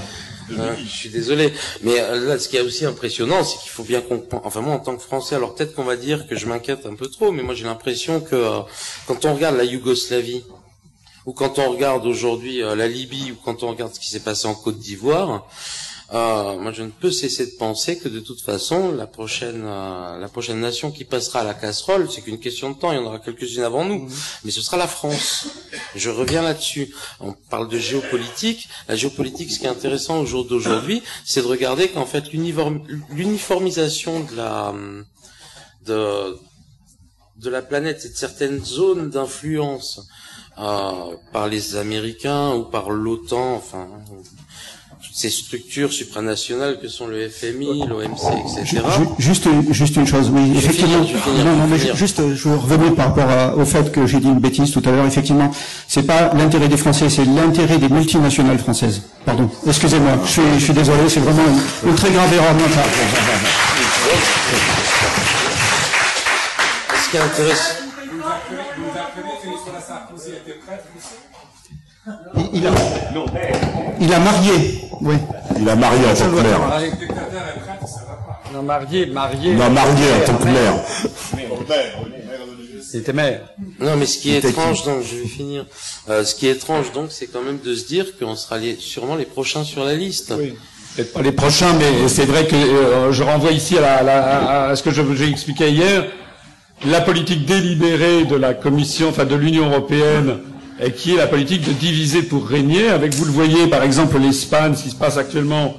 Je suis désolé, mais là, ce qui est aussi impressionnant, c'est qu'il faut bien comprendre. Enfin, moi, en tant que Français, alors peut-être qu'on va dire que je m'inquiète un peu trop, mais moi, j'ai l'impression que quand on regarde la Yougoslavie, ou quand on regarde aujourd'hui la Libye, ou quand on regarde ce qui s'est passé en Côte d'Ivoire, moi, je ne peux cesser de penser que de toute façon, la prochaine nation qui passera à la casserole, c'est qu'une question de temps. Il y en aura quelques-unes avant nous, mais ce sera la France. Je reviens là-dessus. On parle de géopolitique. La géopolitique, ce qui est intéressant au jour d'aujourd'hui, c'est de regarder qu'en fait, l'uniformisation de la planète et de certaines zones d'influence par les Américains ou par l'OTAN, enfin. ces structures supranationales que sont le FMI, l'OMC, etc. Juste une chose, oui, effectivement. Juste, je veux revenir par rapport au fait que j'ai dit une bêtise tout à l'heure. Effectivement, c'est pas l'intérêt des Français, c'est l'intérêt des multinationales françaises. Pardon. Excusez-moi. Je suis désolé, c'est vraiment une très grave erreur de ma part. Ce qui est intéressant. Il a marié, oui. Il a marié en tant que maire. Non, marié. Non, marié en tant que maire. Il était maire. Non, mais ce qui est étrange, donc, je vais finir. Ce qui est étrange, donc, c'est quand même de se dire qu'on sera sûrement les prochains sur la liste. Oui. Peut-être pas les prochains, mais c'est vrai que je renvoie ici à ce que j'ai expliqué hier. La politique délibérée de la Commission, enfin de l'Union européenne, et qui est la politique de diviser pour régner, avec, vous le voyez, par exemple, l'Espagne, ce qui se passe actuellement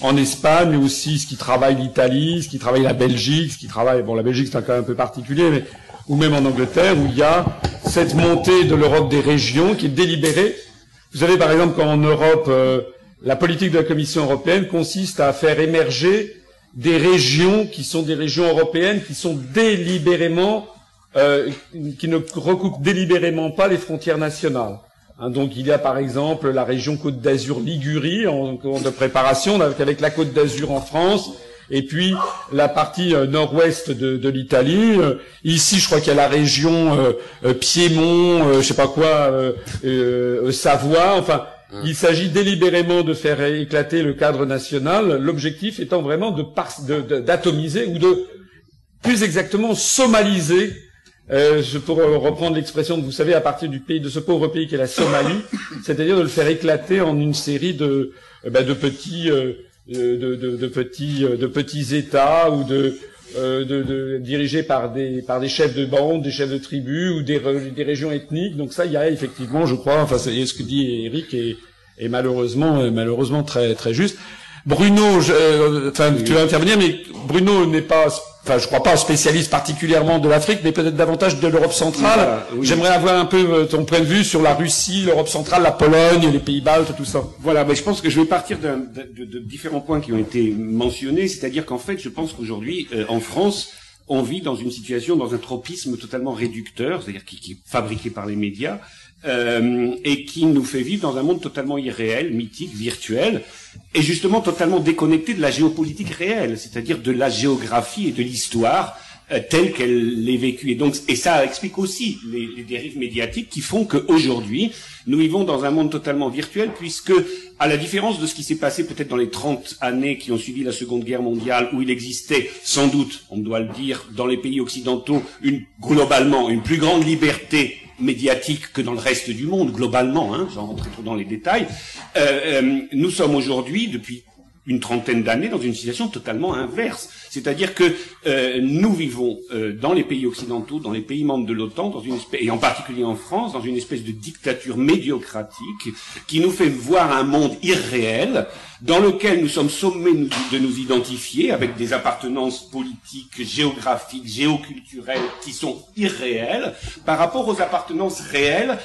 en Espagne, mais aussi ce qui travaille l'Italie, ce qui travaille la Belgique, ce qui travaille, bon, la Belgique c'est un cas un peu particulier, mais, ou même en Angleterre, où il y a cette montée de l'Europe des régions qui est délibérée. Vous savez, par exemple, qu'en Europe, la politique de la Commission européenne consiste à faire émerger des régions qui sont des régions européennes, qui sont délibérément qui ne recoupent délibérément pas les frontières nationales. Donc il y a par exemple la région Côte d'Azur Ligurie en cours de préparation avec la Côte d'Azur en France et puis la partie nord-ouest de l'Italie. Ici je crois qu'il y a la région Piémont, je sais pas quoi, Savoie, enfin il s'agit délibérément de faire éclater le cadre national, l'objectif étant vraiment d'atomiser ou de plus exactement somaliser. Pour reprendre l'expression que vous savez à partir de ce pauvre pays qu'est la Somalie, c'est-à-dire de le faire éclater en une série de petits États ou dirigés par des chefs de bande, des chefs de tribus ou des régions ethniques. Donc ça, il y a effectivement, je crois, enfin c'est ce que dit Eric est malheureusement très très juste. Bruno, tu vas intervenir, mais Bruno n'est pas, je crois pas spécialiste particulièrement de l'Afrique, mais peut-être davantage de l'Europe centrale. Oui. J'aimerais avoir un peu ton point de vue sur la Russie, l'Europe centrale, la Pologne, les pays baltes, tout ça. Voilà, mais je pense que je vais partir de différents points qui ont été mentionnés, c'est-à-dire qu'en fait, je pense qu'aujourd'hui, en France, on vit dans une situation, dans un tropisme totalement réducteur, c'est-à-dire qui est fabriqué par les médias, et qui nous fait vivre dans un monde totalement irréel, mythique, virtuel, et justement totalement déconnecté de la géopolitique réelle, c'est-à-dire de la géographie et de l'histoire telle qu'elle est vécue. Et ça explique aussi les dérives médiatiques qui font qu'aujourd'hui, nous vivons dans un monde totalement virtuel, puisque, à la différence de ce qui s'est passé peut-être dans les 30 années qui ont suivi la Seconde Guerre mondiale, où il existait sans doute, on doit le dire, dans les pays occidentaux, globalement, une plus grande liberté médiatique que dans le reste du monde, globalement, sans rentrer trop dans les détails, nous sommes aujourd'hui, depuis une trentaine d'années, dans une situation totalement inverse. C'est-à-dire que nous vivons dans les pays occidentaux, dans les pays membres de l'OTAN, et en particulier en France, dans une espèce de dictature médiocratique qui nous fait voir un monde irréel, dans lequel nous sommes sommés de nous identifier avec des appartenances politiques, géographiques, géoculturelles qui sont irréelles par rapport aux appartenances réelles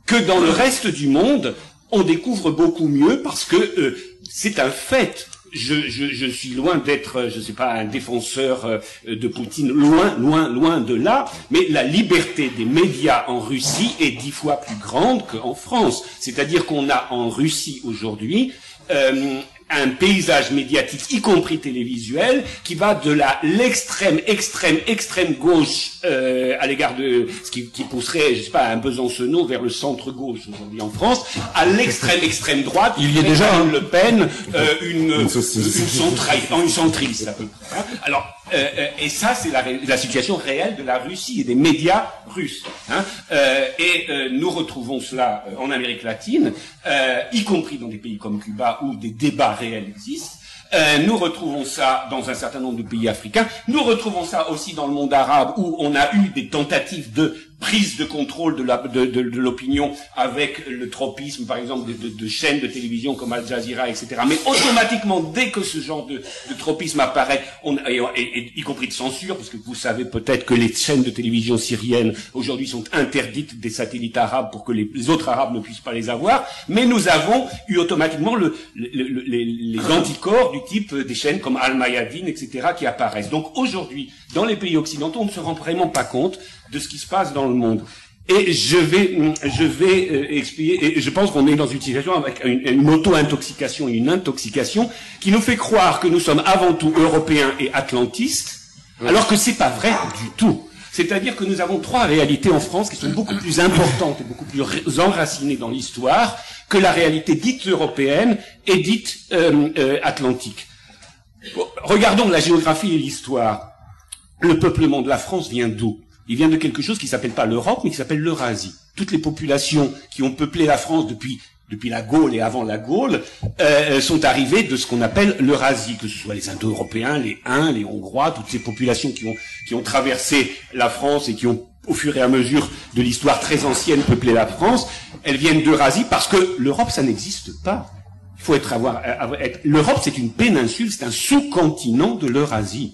que dans le reste du monde, on découvre beaucoup mieux parce que c'est un fait. Je suis loin d'être, je sais pas, un défenseur de Poutine, loin de là, mais la liberté des médias en Russie est 10 fois plus grande qu'en France. C'est-à-dire qu'on a en Russie aujourd'hui un paysage médiatique, y compris télévisuel, qui va de l'extrême gauche à l'égard de ce qui pousserait, je sais pas, un Besancenot vers le centre gauche aujourd'hui en France, à l'extrême droite. Il y est déjà Le Pen, une centriste à peu près. Alors, et ça, c'est la situation réelle de la Russie et des médias russes. Nous retrouvons cela en Amérique latine, y compris dans des pays comme Cuba où des débats réels existent. Nous retrouvons ça dans un certain nombre de pays africains. Nous retrouvons ça aussi dans le monde arabe où on a eu des tentatives de prise de contrôle de l'opinion avec le tropisme, par exemple, de chaînes de télévision comme Al Jazeera, etc. Mais automatiquement, dès que ce genre de tropisme apparaît, et y compris de censure, parce que vous savez peut-être que les chaînes de télévision syriennes aujourd'hui sont interdites des satellites arabes pour que les autres arabes ne puissent pas les avoir, mais nous avons eu automatiquement les anticorps du type des chaînes comme Al-Mayadin, etc. qui apparaissent. Donc aujourd'hui, dans les pays occidentaux, on ne se rend vraiment pas compte de ce qui se passe dans le monde. Et je vais expliquer, et je pense qu'on est dans une situation avec une auto-intoxication et une intoxication qui nous fait croire que nous sommes avant tout européens et atlantistes, alors que c'est pas vrai du tout. C'est-à-dire que nous avons trois réalités en France qui sont beaucoup plus importantes et beaucoup plus enracinées dans l'histoire que la réalité dite européenne et dite atlantique. Regardons la géographie et l'histoire. Le peuplement de la France vient d'où? Il vient de quelque chose qui s'appelle pas l'Europe, mais qui s'appelle l'Eurasie. Toutes les populations qui ont peuplé la France depuis la Gaule et avant la Gaule sont arrivées de ce qu'on appelle l'Eurasie, que ce soit les Indo-Européens, les Huns, les Hongrois, toutes ces populations qui ont traversé la France et qui ont, au fur et à mesure de l'histoire très ancienne, peuplé la France. Elles viennent d'Eurasie parce que l'Europe, ça n'existe pas. Il faut l'Europe, c'est une péninsule, c'est un sous-continent de l'Eurasie.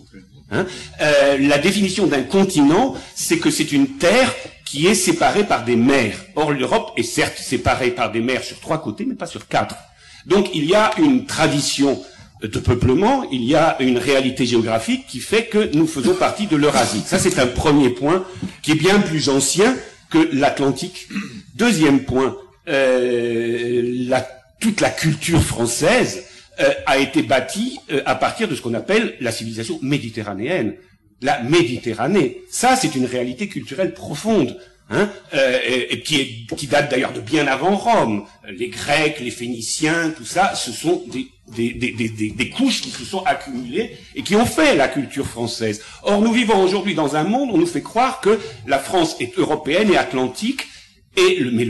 La définition d'un continent, c'est que c'est une terre qui est séparée par des mers. Or, l'Europe est certes séparée par des mers sur 3 côtés, mais pas sur 4. Donc, il y a une tradition de peuplement, il y a une réalité géographique qui fait que nous faisons partie de l'Eurasie. Ça, c'est un premier point qui est bien plus ancien que l'Atlantique. Deuxième point, toute la culture française a été bâtie à partir de ce qu'on appelle la civilisation méditerranéenne. La Méditerranée, ça c'est une réalité culturelle profonde, et qui date d'ailleurs de bien avant Rome. Les Grecs, les Phéniciens, tout ça, ce sont des couches qui se sont accumulées et qui ont fait la culture française. Or, nous vivons aujourd'hui dans un monde où on nous fait croire que la France est européenne et atlantique, mais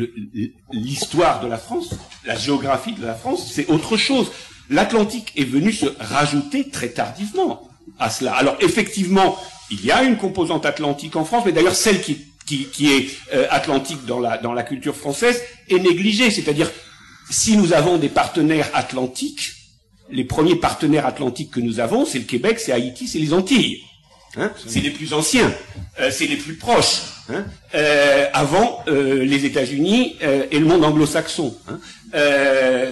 l'histoire de la France, la géographie de la France, c'est autre chose. L'Atlantique est venu se rajouter très tardivement à cela. Alors effectivement, il y a une composante atlantique en France, mais d'ailleurs celle qui est atlantique dans la culture française est négligée. C'est-à-dire, si nous avons des partenaires atlantiques, les premiers partenaires atlantiques que nous avons, c'est le Québec, c'est Haïti, c'est les Antilles. C'est les plus anciens, c'est les plus proches. Avant les États-Unis et le monde anglo-saxon.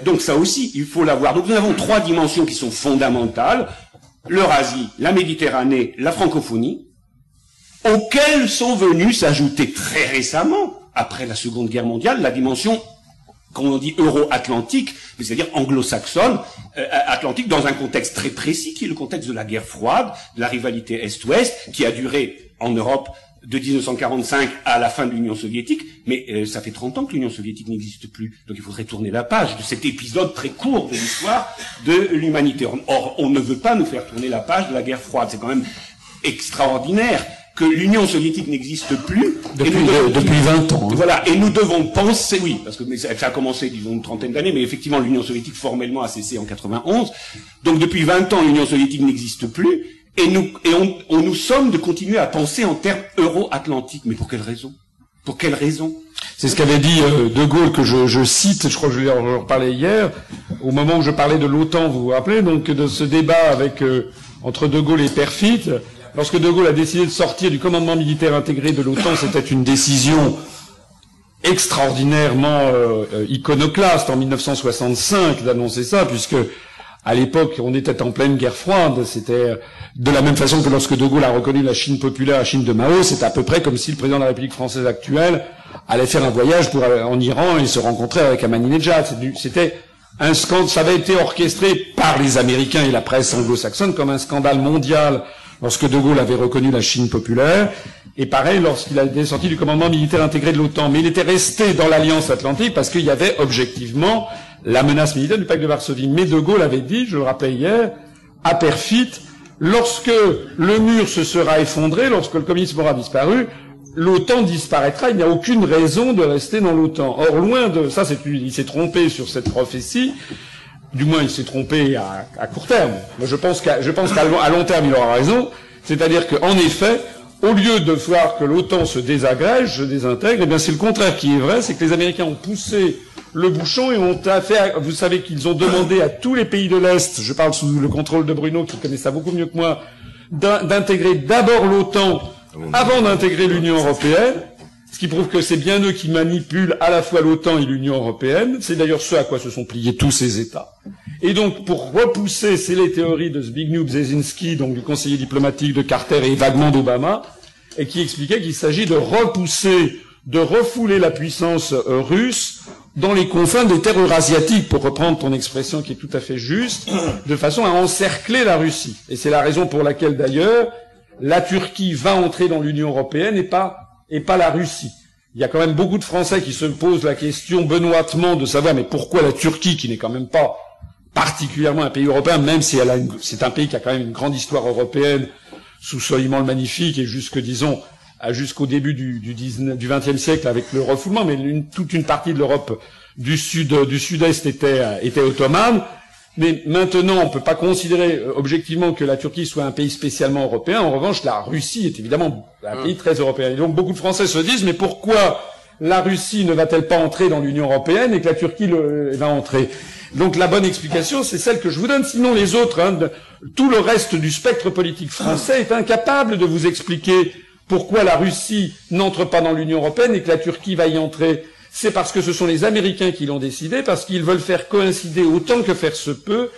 Donc ça aussi, il faut l'avoir. Donc nous avons 3 dimensions qui sont fondamentales: l'Eurasie, la Méditerranée, la francophonie, auxquelles sont venus s'ajouter très récemment, après la Seconde Guerre mondiale, la dimension, comme on dit, euro-atlantique, c'est-à-dire anglo-saxonne, atlantique, dans un contexte très précis, qui est le contexte de la guerre froide, de la rivalité Est-Ouest, qui a duré en Europe de 1945 à la fin de l'Union soviétique, mais ça fait 30 ans que l'Union soviétique n'existe plus. Donc il faudrait tourner la page de cet épisode très court de l'histoire de l'humanité. Or, on ne veut pas nous faire tourner la page de la guerre froide. C'est quand même extraordinaire que l'Union soviétique n'existe plus. Depuis 20 ans. Voilà, et nous devons penser, oui, parce que ça a commencé, disons, une trentaine d'années, mais effectivement, l'Union soviétique formellement a cessé en 91. Donc depuis 20 ans, l'Union soviétique n'existe plus. Et on nous sommes de continuer à penser en termes euro-atlantiques. Mais pour quelle raison? Pour quelle raison? C'est ce qu'avait dit De Gaulle, que je cite, je crois que je lui en reparlais hier, au moment où je parlais de l'OTAN, vous vous rappelez, donc de ce débat avec entre De Gaulle et Perfit. Lorsque De Gaulle a décidé de sortir du commandement militaire intégré de l'OTAN, c'était une décision extraordinairement iconoclaste en 1965 d'annoncer ça, puisque à l'époque, on était en pleine guerre froide. C'était de la même façon que lorsque De Gaulle a reconnu la Chine populaire, la Chine de Mao, c'est à peu près comme si le président de la République française actuelle allait faire un voyage en Iran et se rencontrer avec Ahmadinejad. C'était un scandale. Ça avait été orchestré par les Américains et la presse anglo-saxonne comme un scandale mondial lorsque De Gaulle avait reconnu la Chine populaire. Et pareil lorsqu'il a été sorti du commandement militaire intégré de l'OTAN. Mais il était resté dans l'Alliance Atlantique parce qu'il y avait objectivement la menace militaire du pacte de Varsovie. Mais De Gaulle avait dit, je le rappelais hier, à Perfit, lorsque le mur se sera effondré, lorsque le communisme aura disparu, l'OTAN disparaîtra, il n'y a aucune raison de rester dans l'OTAN. Or, loin de ça, il s'est trompé sur cette prophétie, du moins il s'est trompé à court terme. Moi, je pense qu'à long terme, il aura raison, c'est-à-dire qu'en effet, au lieu de voir que l'OTAN se désagrège, se désintègre, eh bien c'est le contraire qui est vrai, c'est que les Américains ont poussé le bouchon et ont fait, vous savez qu'ils ont demandé à tous les pays de l'Est, je parle sous le contrôle de Bruno qui connaît ça beaucoup mieux que moi, d'intégrer d'abord l'OTAN avant d'intégrer l'Union européenne, ce qui prouve que c'est bien eux qui manipulent à la fois l'OTAN et l'Union européenne. C'est d'ailleurs ce à quoi se sont pliés tous ces États. Et donc, pour repousser, c'est les théories de Zbigniew Brzezinski, donc du conseiller diplomatique de Carter et vaguement d'Obama, et qui expliquait qu'il s'agit de repousser, de refouler la puissance russe dans les confins des terres eurasiatiques, pour reprendre ton expression qui est tout à fait juste, de façon à encercler la Russie. Et c'est la raison pour laquelle, d'ailleurs, la Turquie va entrer dans l'Union européenne et pas la Russie. Il y a quand même beaucoup de Français qui se posent la question benoîtement de savoir mais pourquoi la Turquie, qui n'est quand même pas particulièrement un pays européen, même si c'est un pays qui a quand même une grande histoire européenne sous Soliman le Magnifique et jusqu'au début du XXe siècle avec le refoulement, mais toute une partie de l'Europe du sud-est était ottomane. Mais maintenant, on ne peut pas considérer objectivement que la Turquie soit un pays spécialement européen. En revanche, la Russie est évidemment un pays très européen. Et donc, beaucoup de Français se disent, mais pourquoi la Russie ne va-t-elle pas entrer dans l'Union européenne et que la Turquie va entrer? Donc, la bonne explication, c'est celle que je vous donne. Sinon, les autres, tout le reste du spectre politique français est incapable de vous expliquer pourquoi la Russie n'entre pas dans l'Union européenne et que la Turquie va y entrer. C'est parce que ce sont les Américains qui l'ont décidé, parce qu'ils veulent faire coïncider autant que faire se peut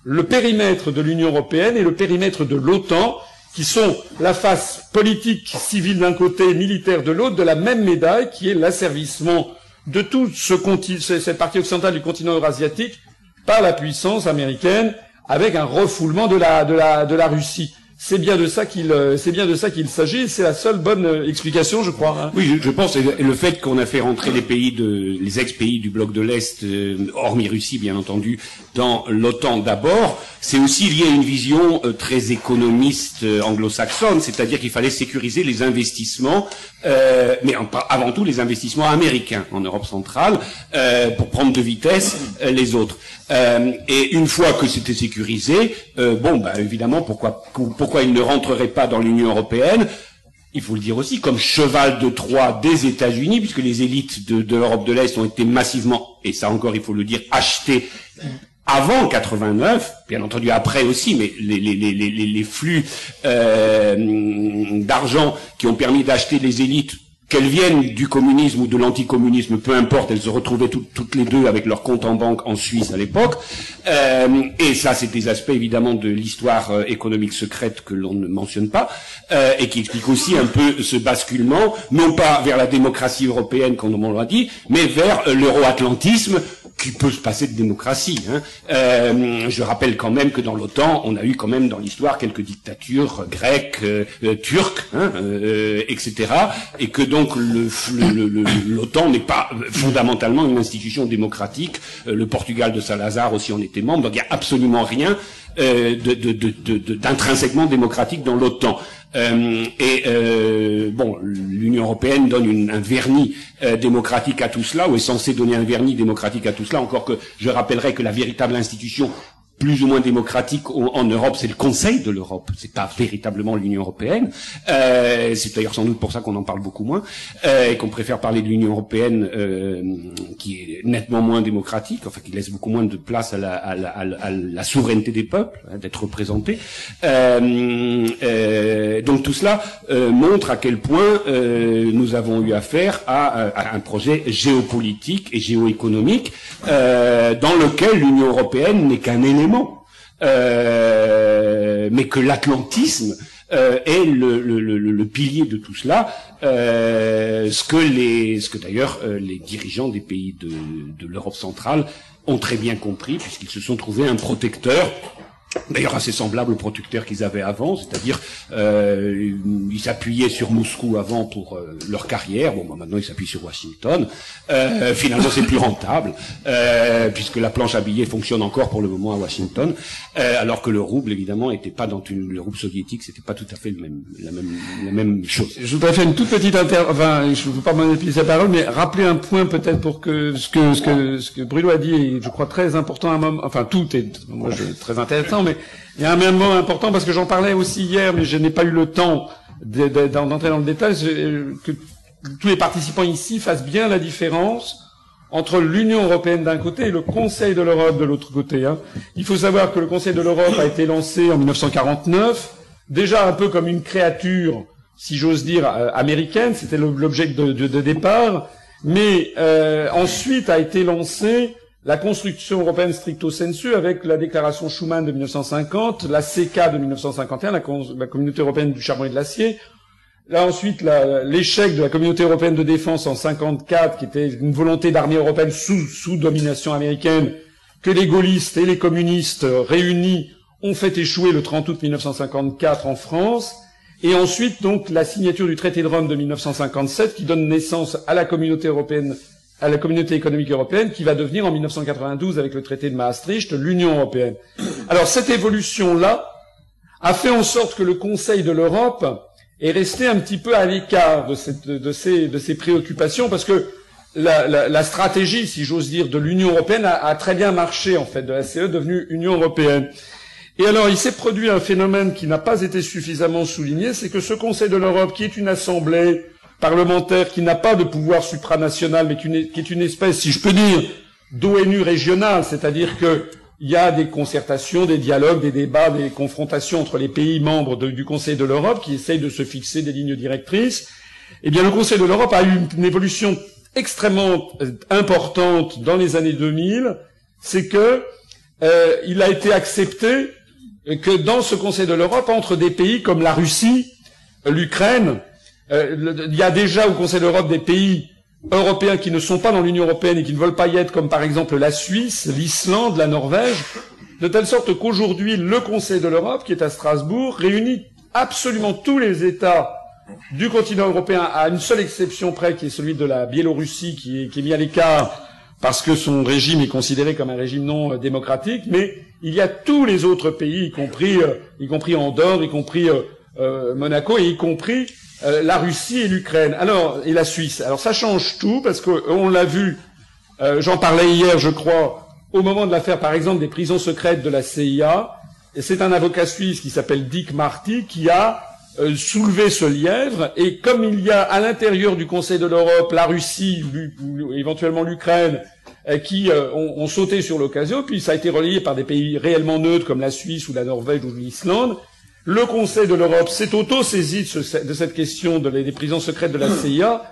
le périmètre de l'Union européenne et le périmètre de l'OTAN, qui sont la face politique, civile d'un côté, militaire de l'autre, de la même médaille, qui est l'asservissement de toute cette partie occidentale du continent eurasiatique par la puissance américaine, avec un refoulement de la Russie. C'est bien de ça qu'il s'agit. C'est la seule bonne explication, je crois. Hein. Oui, je pense. Et le fait qu'on a fait rentrer les ex-pays du bloc de l'Est, hormis Russie, bien entendu, dans l'OTAN d'abord, c'est aussi lié à une vision très économiste anglo-saxonne, c'est-à-dire qu'il fallait sécuriser les investissements, mais avant tout les investissements américains en Europe centrale, pour prendre de vitesse les autres. Et une fois que c'était sécurisé, évidemment, pourquoi il ne rentrerait pas dans l'Union européenne? Il faut le dire aussi, comme cheval de Troie des États-Unis, puisque les élites de l'Europe de l'Est ont été massivement, et ça encore il faut le dire, achetées avant 89, bien entendu après aussi, mais les flux d'argent qui ont permis d'acheter les élites, qu'elles viennent du communisme ou de l'anticommunisme, peu importe, elles se retrouvaient toutes les deux avec leur compte en banque en Suisse à l'époque. Et ça, c'est des aspects évidemment de l'histoire économique secrète que l'on ne mentionne pas, et qui explique aussi un peu ce basculement, non pas vers la démocratie européenne, comme on l'a dit, mais vers l'euro-atlantisme, qui peut se passer de démocratie. Hein. Je rappelle quand même que dans l'OTAN, on a eu quand même dans l'histoire quelques dictatures grecques, turques, etc. Et que donc l'OTAN n'est pas fondamentalement une institution démocratique. Le Portugal de Salazar aussi en était membre. Donc il n'y a absolument rien d'intrinsèquement démocratique dans l'OTAN. L'Union européenne donne un vernis démocratique à tout cela, ou est censée donner un vernis démocratique à tout cela, encore que je rappellerai que la véritable institution plus ou moins démocratique en Europe, c'est le Conseil de l'Europe, c'est pas véritablement l'Union européenne. C'est d'ailleurs sans doute pour ça qu'on en parle beaucoup moins, et qu'on préfère parler de l'Union européenne qui est nettement moins démocratique, enfin qui laisse beaucoup moins de place à la souveraineté des peuples, d'être représentés. Donc tout cela montre à quel point nous avons eu affaire à un projet géopolitique et géoéconomique dans lequel l'Union européenne n'est qu'un élément. Mais que l'atlantisme est le pilier de tout cela, ce que d'ailleurs les dirigeants des pays de l'Europe centrale ont très bien compris, puisqu'ils se sont trouvés un protecteur, d'ailleurs assez semblable au protecteur qu'ils avaient avant, c'est-à-dire ils s'appuyaient sur Moscou avant pour leur carrière. Maintenant ils s'appuient sur Washington. Finalement c'est plus rentable puisque la planche à billets fonctionne encore pour le moment à Washington, alors que le rouble évidemment était pas le rouble soviétique, c'était pas tout à fait la même chose. Je voudrais faire une toute petite je ne veux pas monopoliser la parole, mais rappeler un point peut-être pour que ce que Bruno a dit est, je crois, très important à un moment. Enfin tout est très intéressant. Mais il y a un même mot important parce que j'en parlais aussi hier, mais je n'ai pas eu le temps d'entrer dans le détail, que tous les participants ici fassent bien la différence entre l'Union européenne d'un côté et le Conseil de l'Europe de l'autre côté. Il faut savoir que le Conseil de l'Europe a été lancé en 1949, déjà un peu comme une créature, si j'ose dire, américaine, c'était l'objet de départ, mais ensuite a été lancée la construction européenne stricto sensu avec la déclaration Schuman de 1950, la CECA de 1951, la Communauté européenne du charbon et de l'acier. Là ensuite l'échec de la Communauté européenne de défense en 54, qui était une volonté d'armée européenne sous domination américaine, que les gaullistes et les communistes réunis ont fait échouer le 30 août 1954 en France. Et ensuite donc la signature du traité de Rome de 1957 qui donne naissance à la Communauté européenne, à la Communauté économique européenne, qui va devenir en 1992 avec le traité de Maastricht l'Union européenne. Alors cette évolution-là a fait en sorte que le Conseil de l'Europe est resté un petit peu à l'écart de ces préoccupations, parce que la stratégie, si j'ose dire, de l'Union européenne a très bien marché, en fait, de la CE devenue Union européenne. Et alors, il s'est produit un phénomène qui n'a pas été suffisamment souligné, c'est que ce Conseil de l'Europe, qui est une assemblée parlementaire qui n'a pas de pouvoir supranational, mais qui est une espèce, si je peux dire, d'ONU régionale, c'est-à-dire que il y a des concertations, des dialogues, des débats, des confrontations entre les pays membres du Conseil de l'Europe qui essayent de se fixer des lignes directrices. Eh bien, le Conseil de l'Europe a eu une évolution extrêmement importante dans les années 2000. C'est que il a été accepté que dans ce Conseil de l'Europe, entre des pays comme la Russie, l'Ukraine, il y a déjà au Conseil de l'Europe des pays européens qui ne sont pas dans l'Union européenne et qui ne veulent pas y être, comme par exemple la Suisse, l'Islande, la Norvège, de telle sorte qu'aujourd'hui, le Conseil de l'Europe, qui est à Strasbourg, réunit absolument tous les États du continent européen, à une seule exception près, qui est celui de la Biélorussie, qui est mis à l'écart parce que son régime est considéré comme un régime non démocratique, mais il y a tous les autres pays, y compris Andorre, y compris Monaco, et y compris la Russie et l'Ukraine, et la Suisse. Alors ça change tout, parce que on l'a vu, j'en parlais hier, je crois, au moment de l'affaire, par exemple, des prisons secrètes de la CIA, et c'est un avocat suisse qui s'appelle Dick Marty qui a soulevé ce lièvre, et comme il y a à l'intérieur du Conseil de l'Europe la Russie, ou éventuellement l'Ukraine, qui ont sauté sur l'occasion, puis ça a été relayé par des pays réellement neutres comme la Suisse ou la Norvège ou l'Islande, le Conseil de l'Europe s'est auto-saisi de cette question des prisons secrètes de la CIA,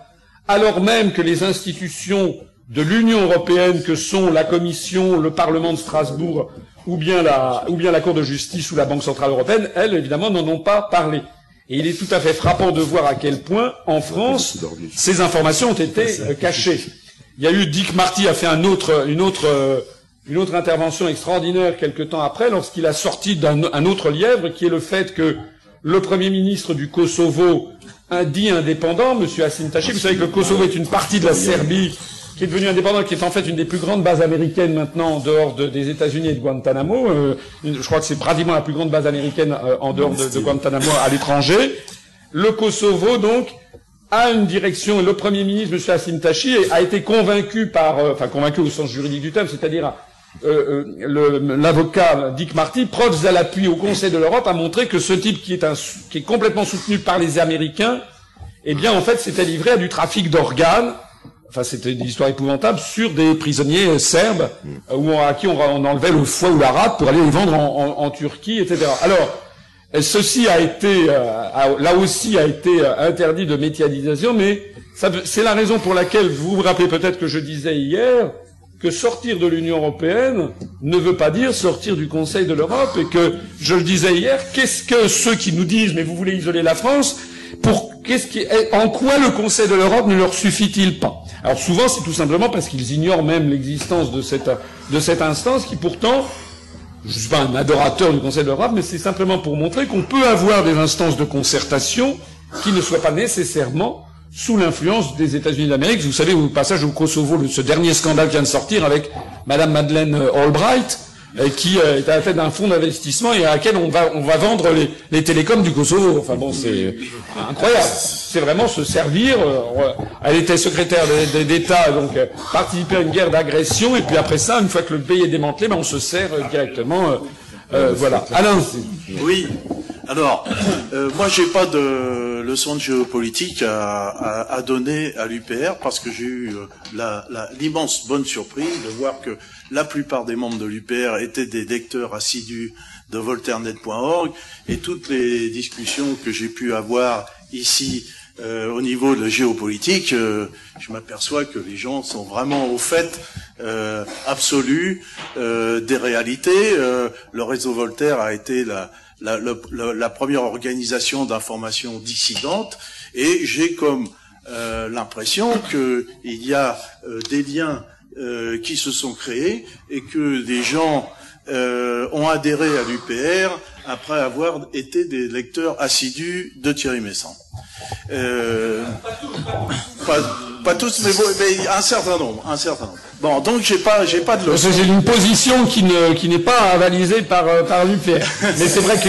alors même que les institutions de l'Union européenne, que sont la Commission, le Parlement de Strasbourg, ou bien la Cour de justice ou la Banque centrale européenne, elles, évidemment, n'en ont pas parlé. Et il est tout à fait frappant de voir à quel point, en France, ces informations ont été cachées. Il y a eu, Dick Marty a fait une autre intervention extraordinaire quelque temps après, lorsqu'il a sorti un autre lièvre, qui est le fait que le Premier ministre du Kosovo, dit indépendant, M. Hasim Tachi, vous savez que le Kosovo est une partie de la Serbie, qui est devenue indépendante, qui est en fait une des plus grandes bases américaines maintenant en dehors des États-Unis et de Guantanamo. Je crois que c'est pratiquement la plus grande base américaine en dehors de Guantanamo à l'étranger. Le Kosovo, donc, a une direction, et le Premier ministre, M. Hasim Tachi, a été convaincu convaincu au sens juridique du terme, c'est-à-dire l'avocat Dick Marty, preuves à l'appui au Conseil de l'Europe, a montré que ce type qui est complètement soutenu par les Américains, eh bien, en fait, s'était livré à du trafic d'organes. Enfin, c'était une histoire épouvantable sur des prisonniers serbes à qui on enlevait le foie ou la rate pour aller les vendre en Turquie, etc. Alors, ceci a été, là aussi, a été interdit de médiatisation, mais c'est la raison pour laquelle vous vous rappelez peut-être que je disais hier que sortir de l'Union européenne ne veut pas dire sortir du Conseil de l'Europe, et que, je le disais hier, qu'est-ce que ceux qui nous disent, mais vous voulez isoler la France, en quoi le Conseil de l'Europe ne leur suffit-il pas? Alors souvent, c'est tout simplement parce qu'ils ignorent même l'existence de cette instance qui pourtant, je suis pas un adorateur du Conseil de l'Europe, mais c'est simplement pour montrer qu'on peut avoir des instances de concertation qui ne soient pas nécessairement sous l'influence des États-Unis d'Amérique. Vous savez, au passage au Kosovo, ce dernier scandale vient de sortir avec Madame Madeleine Albright, qui est à la tête d'un fonds d'investissement et à laquelle on va vendre les télécoms du Kosovo. Enfin bon, c'est incroyable. C'est vraiment se servir. Elle était secrétaire d'État, donc participer à une guerre d'agression, et puis après ça, une fois que le pays est démantelé, on se sert directement. Voilà. Alain. Oui. Alors, moi, j'ai pas le leçon de géopolitique à donner à l'UPR, parce que j'ai eu l'immense bonne surprise de voir que la plupart des membres de l'UPR étaient des lecteurs assidus de voltairenet.org, et toutes les discussions que j'ai pu avoir ici au niveau de la géopolitique, je m'aperçois que les gens sont vraiment au fait absolu des réalités. Le réseau Voltaire a été la première organisation d'information dissidente, et j'ai comme l'impression qu'il y a des liens qui se sont créés et que des gens ont adhéré à l'UPR après avoir été des lecteurs assidus de Thierry Messant. Pas tous, mais un certain nombre. Bon, donc j'ai pas de leçon. C'est une position qui n'est pas avalisée par l'UPR. Mais c'est vrai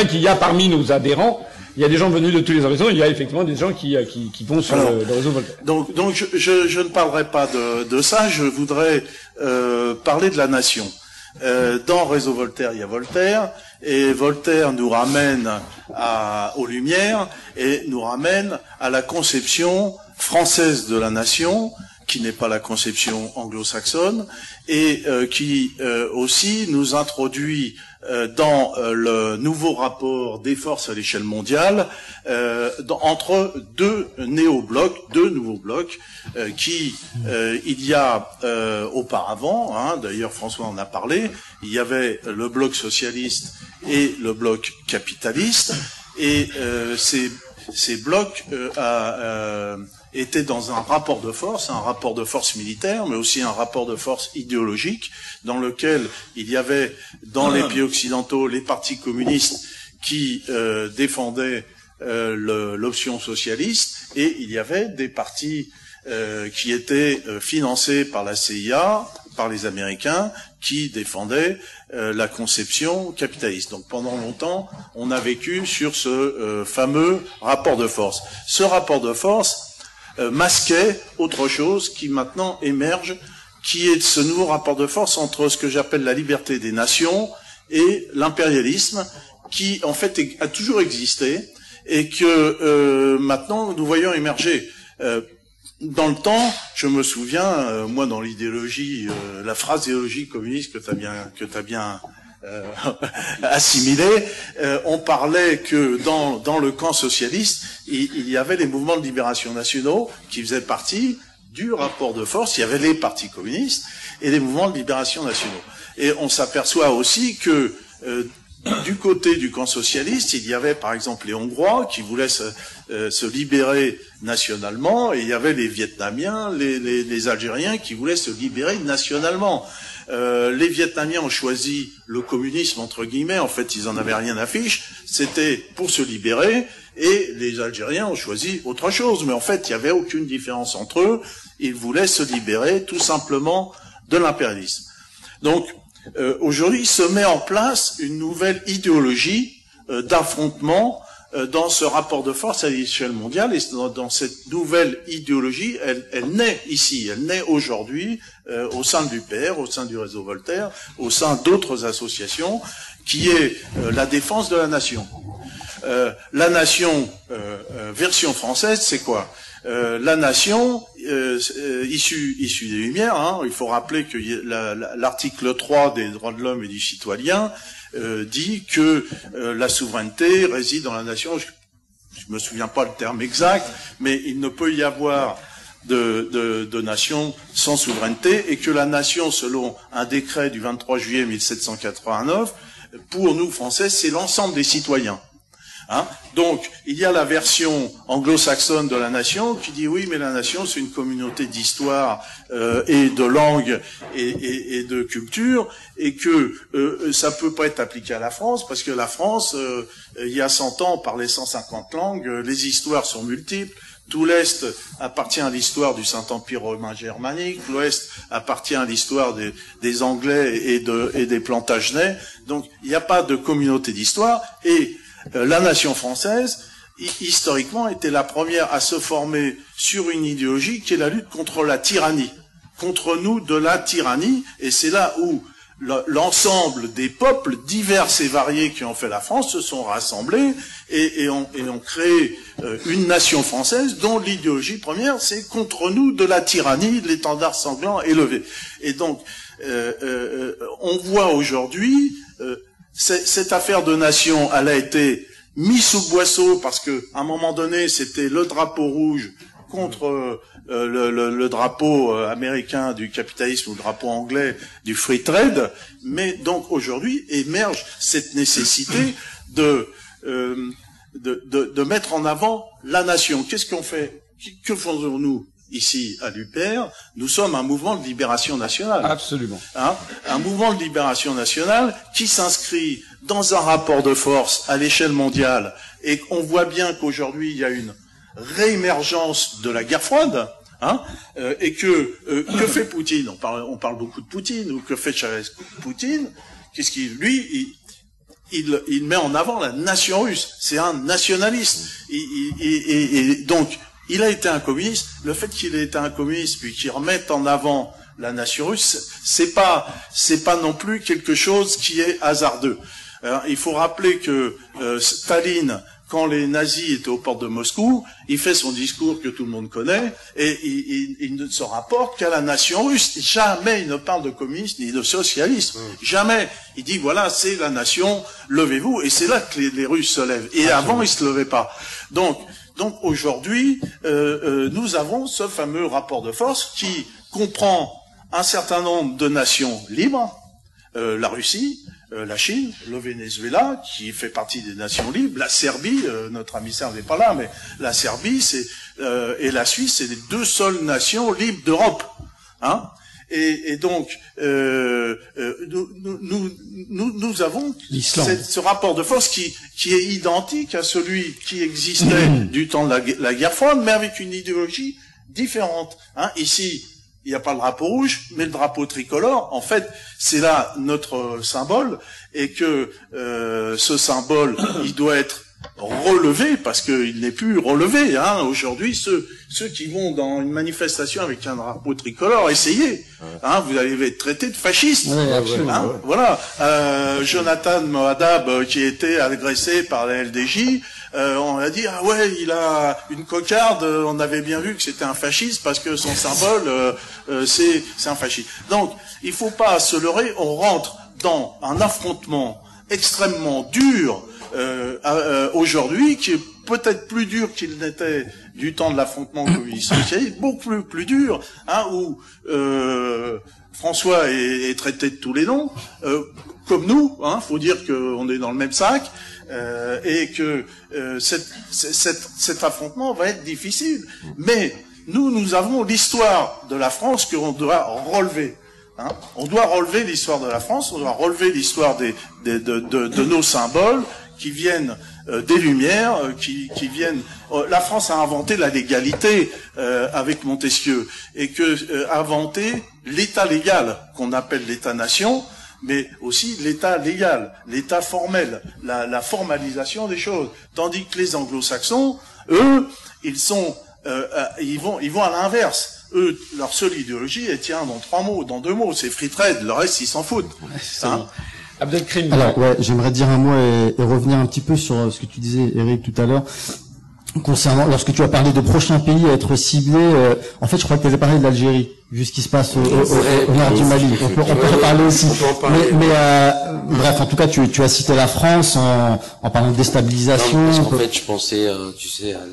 qu'il y a parmi nos adhérents, il y a des gens venus de tous les horizons, il y a effectivement des gens qui vont sur le réseau Voltaire. Donc je ne parlerai pas de ça, je voudrais parler de la nation. Dans Réseau Voltaire, il y a Voltaire, et Voltaire nous ramène aux Lumières, et nous ramène à la conception française de la nation, qui n'est pas la conception anglo-saxonne, et qui aussi nous introduit dans le nouveau rapport des forces à l'échelle mondiale entre deux nouveaux blocs qui il y a auparavant, d'ailleurs François en a parlé, il y avait le bloc socialiste et le bloc capitaliste, et ces blocs étaient dans un rapport de force militaire, mais aussi un rapport de force idéologique, dans lequel il y avait, dans les pays occidentaux, les partis communistes qui défendaient l'option socialiste, et il y avait des partis qui étaient financés par la CIA, par les Américains, qui défendaient la conception capitaliste. Donc pendant longtemps, on a vécu sur ce fameux rapport de force. Ce rapport de force masquait autre chose qui maintenant émerge, qui est ce nouveau rapport de force entre ce que j'appelle la liberté des nations et l'impérialisme, qui en fait a toujours existé et que maintenant nous voyons émerger. Dans le temps, je me souviens, moi dans l'idéologie, la phraséologie communiste que t'as bien assimilé, on parlait que dans le camp socialiste, il y avait les mouvements de libération nationaux qui faisaient partie du rapport de force. Il y avait les partis communistes et les mouvements de libération nationaux. Et on s'aperçoit aussi que du côté du camp socialiste, il y avait par exemple les Hongrois qui voulaient se libérer nationalement, et il y avait les Vietnamiens, les Algériens qui voulaient se libérer nationalement. Les Vietnamiens ont choisi le communisme entre guillemets, en fait ils en avaient rien à fiche, c'était pour se libérer, et les Algériens ont choisi autre chose, mais en fait il n'y avait aucune différence entre eux, ils voulaient se libérer tout simplement de l'impérialisme. Donc aujourd'hui se met en place une nouvelle idéologie d'affrontement dans ce rapport de force à l'échelle mondiale, et dans cette nouvelle idéologie, elle naît ici, elle naît aujourd'hui au sein de l'UPR, au sein du réseau Voltaire, au sein d'autres associations, qui est la défense de la nation. La nation, version française, c'est quoi? La nation, issue des Lumières, il faut rappeler que l'article 3 des droits de l'homme et du citoyen dit que la souveraineté réside dans la nation. Je me souviens pas le terme exact, mais il ne peut y avoir de nation sans souveraineté, et que la nation, selon un décret du 23 juillet 1789, pour nous Français, c'est l'ensemble des citoyens. Donc, il y a la version anglo-saxonne de la nation qui dit oui, mais la nation c'est une communauté d'histoire et de langue et de culture, et que ça peut pas être appliqué à la France, parce que la France, il y a 100 ans, on parlait 150 langues, les histoires sont multiples. Tout l'Est appartient à l'histoire du Saint-Empire romain germanique, l'Ouest appartient à l'histoire des Anglais et des Plantagenets. Donc, il n'y a pas de communauté d'histoire, et la nation française, historiquement, était la première à se former sur une idéologie qui est la lutte contre la tyrannie, contre nous de la tyrannie, et c'est là où l'ensemble des peuples divers et variés qui ont fait la France se sont rassemblés et ont créé une nation française dont l'idéologie première, c'est contre nous de la tyrannie, de l'étendard sanglant élevé. Et donc, on voit aujourd'hui, cette affaire de nation, elle a été mise sous boisseau parce que à un moment donné, c'était le drapeau rouge contre le drapeau américain du capitalisme ou le drapeau anglais du free trade, mais donc aujourd'hui émerge cette nécessité de mettre en avant la nation. Qu'est-ce qu'on fait? Que faisons-nous ici à l'UPR? Nous sommes un mouvement de libération nationale. Absolument. Un mouvement de libération nationale qui s'inscrit dans un rapport de force à l'échelle mondiale, et on voit bien qu'aujourd'hui il y a une réémergence de la guerre froide, et que fait Poutine? On parle beaucoup de Poutine, ou que fait Chavez? Poutine, qu'est-ce qu'il, lui, il met en avant la nation russe. C'est un nationaliste. Et donc, il a été un communiste. Le fait qu'il ait été un communiste, puis qu'il remette en avant la nation russe, c'est pas non plus quelque chose qui est hasardeux. Alors, il faut rappeler que Staline, quand les nazis étaient aux portes de Moscou, il fait son discours que tout le monde connaît, et il ne se rapporte qu'à la nation russe. Jamais il ne parle de communisme ni de socialisme. Jamais. Il dit, voilà, c'est la nation, levez-vous. Et c'est là que les Russes se lèvent. Et avant, ils se levaient pas. Donc aujourd'hui, nous avons ce fameux rapport de force qui comprend un certain nombre de nations libres, la Russie, la Chine, le Venezuela, qui fait partie des nations libres, la Serbie, notre ami serbe n'est pas là, mais la Serbie, et la Suisse, c'est les deux seules nations libres d'Europe. Et donc, nous avons ce rapport de force qui est identique à celui qui existait du temps de la guerre froide, mais avec une idéologie différente. Ici, il n'y a pas le drapeau rouge, mais le drapeau tricolore. En fait, c'est là notre symbole, et que ce symbole, il doit être relevé, parce qu'il n'est plus relevé. Aujourd'hui, ceux qui vont dans une manifestation avec un drapeau tricolore, essayez. Vous allez être traités de fascistes. Voilà. Jonathan Moadab, qui était agressé par la LDJ, on a dit, ah ouais, il a une cocarde, on avait bien vu que c'était un fasciste parce que son symbole, c'est un fasciste. Donc, il faut pas se leurrer, on rentre dans un affrontement extrêmement dur aujourd'hui, qui est peut-être plus dur qu'il n'était du temps de l'affrontement communiste-socialiste, beaucoup plus dur, où François est traité de tous les noms, comme nous, faut dire qu'on est dans le même sac, et que cet affrontement va être difficile. Mais nous avons l'histoire de la France qu'on doit relever. On doit relever l'histoire de la France, on doit relever l'histoire de nos symboles qui viennent des Lumières, qui viennent. La France a inventé la légalité avec Montesquieu, et a inventé l'État légal qu'on appelle l'État-nation, mais aussi l'État légal, l'État formel, la formalisation des choses. Tandis que les Anglo-Saxons, eux, ils vont à l'inverse. Eux, leur seule idéologie, elle tient dans deux mots, c'est free trade. Le reste, ils s'en foutent. Abdelkrim. Alors, ouais, j'aimerais dire un mot et revenir un petit peu sur ce que tu disais, Eric, tout à l'heure. Concernant, lorsque tu as parlé de prochains pays à être ciblés, en fait, je crois que tu avais parlé de l'Algérie, vu ce qui se passe au nord du Mali. On peut en parler aussi. Bref, en tout cas, tu as cité la France en parlant de déstabilisation. Non, parce qu'en fait, je pensais, tu sais, à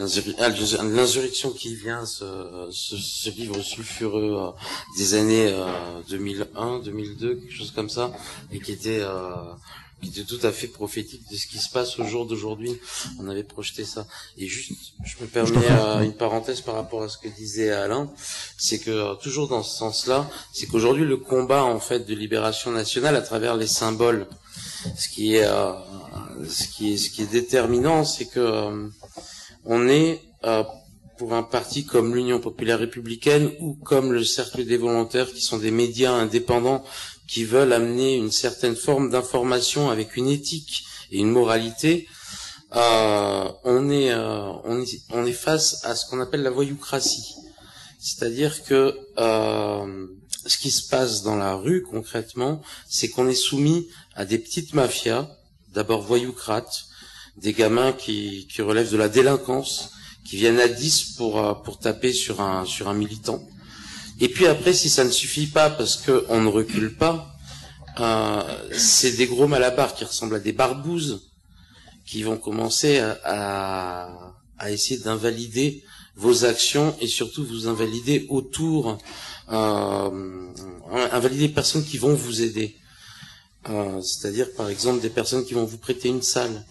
l'insurrection qui vient, ce livre sulfureux des années 2001, 2002, quelque chose comme ça, et qui était tout à fait prophétique de ce qui se passe au jour d'aujourd'hui. On avait projeté ça. Et juste, je me permets une parenthèse par rapport à ce que disait Alain, c'est que toujours dans ce sens-là, c'est qu'aujourd'hui le combat en fait de libération nationale à travers les symboles, ce qui est déterminant, c'est que on est pour un parti comme l'Union populaire républicaine ou comme le Cercle des volontaires, qui sont des médias indépendants qui veulent amener une certaine forme d'information avec une éthique et une moralité, on est face à ce qu'on appelle la voyoucratie. C'est-à-dire que ce qui se passe dans la rue concrètement, c'est qu'on est soumis à des petites mafias, d'abord voyoucrates, des gamins qui relèvent de la délinquance, qui viennent à 10 pour taper sur un militant. Et puis après, si ça ne suffit pas parce que on ne recule pas, c'est des gros malabars qui ressemblent à des barbouzes qui vont commencer à essayer d'invalider vos actions et surtout vous invalider autour, invalider des personnes qui vont vous aider. C'est-à-dire par exemple des personnes qui vont vous prêter une salle.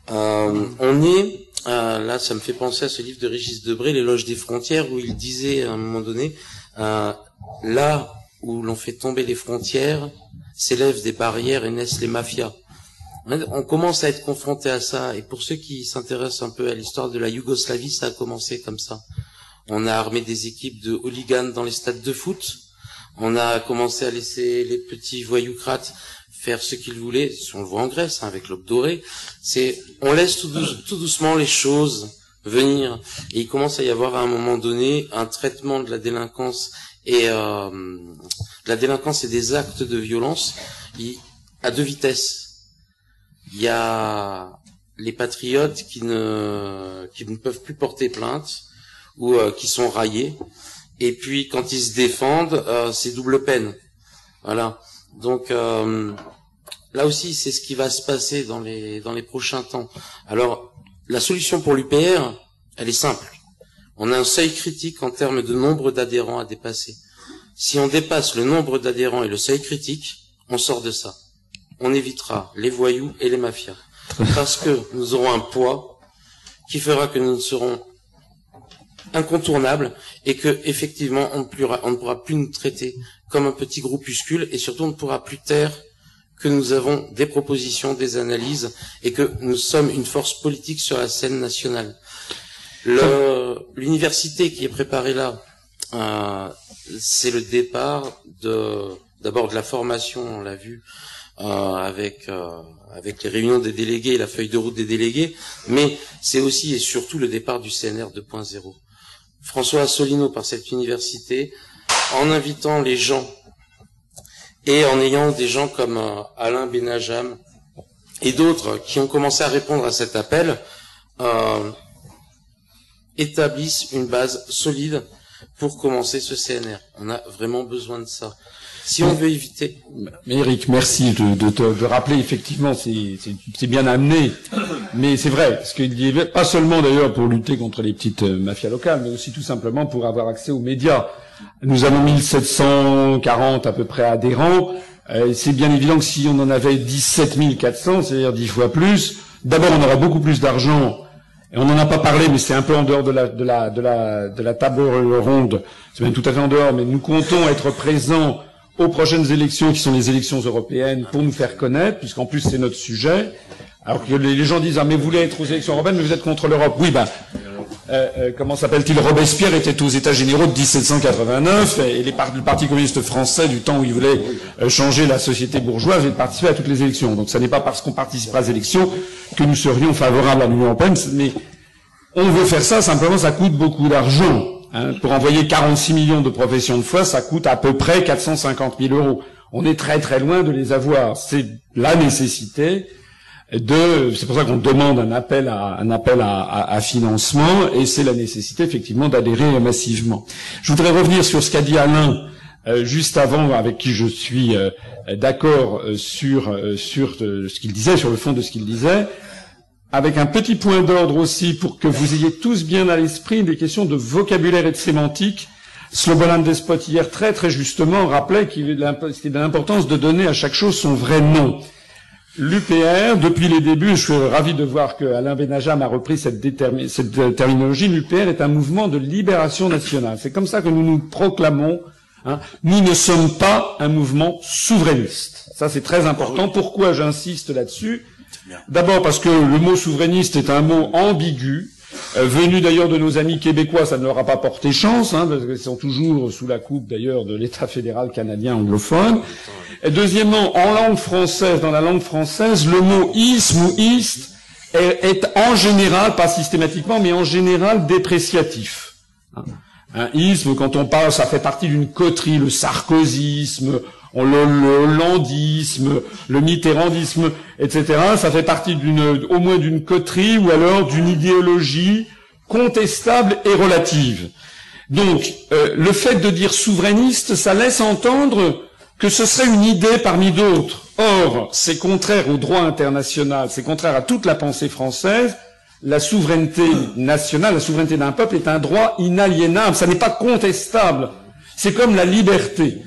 On est là, ça me fait penser à ce livre de Régis Debray, L'éloge des frontières, où il disait à un moment donné, là où l'on fait tomber les frontières, s'élèvent des barrières et naissent les mafias. On commence à être confronté à ça, et pour ceux qui s'intéressent un peu à l'histoire de la Yougoslavie, ça a commencé comme ça. On a armé des équipes de hooligans dans les stades de foot, on a commencé à laisser les petits voyoucrates faire ce qu'ils voulaient, si on le voit en Grèce, avec l'Aube dorée, on laisse tout doucement les choses venir, et il commence à y avoir à un moment donné un traitement de la délinquance et des actes de violence à deux vitesses. Il y a les patriotes qui ne peuvent plus porter plainte ou qui sont raillés, et puis quand ils se défendent, c'est double peine. Voilà. Donc là aussi, c'est ce qui va se passer dans les prochains temps. Alors, la solution pour l'UPR, elle est simple. On a un seuil critique en termes de nombre d'adhérents à dépasser. Si on dépasse le nombre d'adhérents et le seuil critique, on sort de ça. On évitera les voyous et les mafias. Parce que nous aurons un poids qui fera que nous serons incontournables et que, effectivement, on ne pourra plus nous traiter comme un petit groupuscule, et surtout on ne pourra plus taire que nous avons des propositions, des analyses, et que nous sommes une force politique sur la scène nationale. L'université qui est préparée là, c'est le départ d'abord de la formation, on l'a vu, avec les réunions des délégués et la feuille de route des délégués, mais c'est aussi et surtout le départ du CNR 2.0. François Asselineau, par cette université, en invitant les gens et en ayant des gens comme Alain Benajam et d'autres qui ont commencé à répondre à cet appel, établissent une base solide pour commencer ce CNR. On a vraiment besoin de ça. Si on veut éviter... Mais Eric, merci de rappeler, effectivement, c'est bien amené, mais c'est vrai, parce qu'il y avait pas seulement d'ailleurs pour lutter contre les petites mafias locales, mais aussi tout simplement pour avoir accès aux médias. Nous avons 1740 à peu près adhérents, c'est bien évident que si on en avait 17 400, c'est-à-dire 10 fois plus, d'abord on aurait beaucoup plus d'argent. Et on n'en a pas parlé, mais c'est un peu en dehors de la table ronde. C'est même tout à fait en dehors, mais nous comptons être présents aux prochaines élections, qui sont les élections européennes, pour nous faire connaître, puisqu'en plus c'est notre sujet. Alors que les gens disent, ah mais vous voulez être aux élections européennes, mais vous êtes contre l'Europe. Oui, comment s'appelle-t-il? Robespierre était aux États généraux de 1789, et le Parti communiste français, du temps où il voulait changer la société bourgeoise, et participer à toutes les élections. Donc ça n'est pas parce qu'on participera aux élections que nous serions favorables à l'Union européenne, mais on veut faire ça, simplement ça coûte beaucoup d'argent. Pour envoyer 46 millions de professions de foi, ça coûte à peu près 450 000 euros. On est très très loin de les avoir. C'est la nécessité c'est pour ça qu'on demande un appel à financement, et c'est la nécessité effectivement d'adhérer massivement. Je voudrais revenir sur ce qu'a dit Alain juste avant, avec qui je suis d'accord sur ce qu'il disait, sur le fond de ce qu'il disait. Avec un petit point d'ordre aussi pour que vous ayez tous bien à l'esprit des questions de vocabulaire et de sémantique. Slobodan Despot hier très très justement rappelait qu'il était de l'importance de donner à chaque chose son vrai nom. L'UPR, depuis les débuts, je suis ravi de voir que Alain Benajam a repris cette terminologie, l'UPR est un mouvement de libération nationale. C'est comme ça que nous nous proclamons. Nous ne sommes pas un mouvement souverainiste. Ça c'est très important. Pourquoi j'insiste là-dessus? D'abord parce que le mot souverainiste est un mot ambigu, venu d'ailleurs de nos amis québécois, ça ne leur a pas porté chance, parce qu'ils sont toujours sous la coupe d'ailleurs de l'État fédéral canadien anglophone. Et deuxièmement, en langue française, dans la langue française, le mot isme ou iste est en général, pas systématiquement, mais en général dépréciatif. un isme, quand on parle, ça fait partie d'une coterie, le sarkozysme, le hollandisme, le mitterrandisme, etc. Ça fait partie au moins d'une coterie ou alors d'une idéologie contestable et relative. Donc, le fait de dire souverainiste, ça laisse entendre que ce serait une idée parmi d'autres. Or, c'est contraire au droit international, c'est contraire à toute la pensée française. La souveraineté nationale, la souveraineté d'un peuple est un droit inaliénable, ça n'est pas contestable. C'est comme la liberté.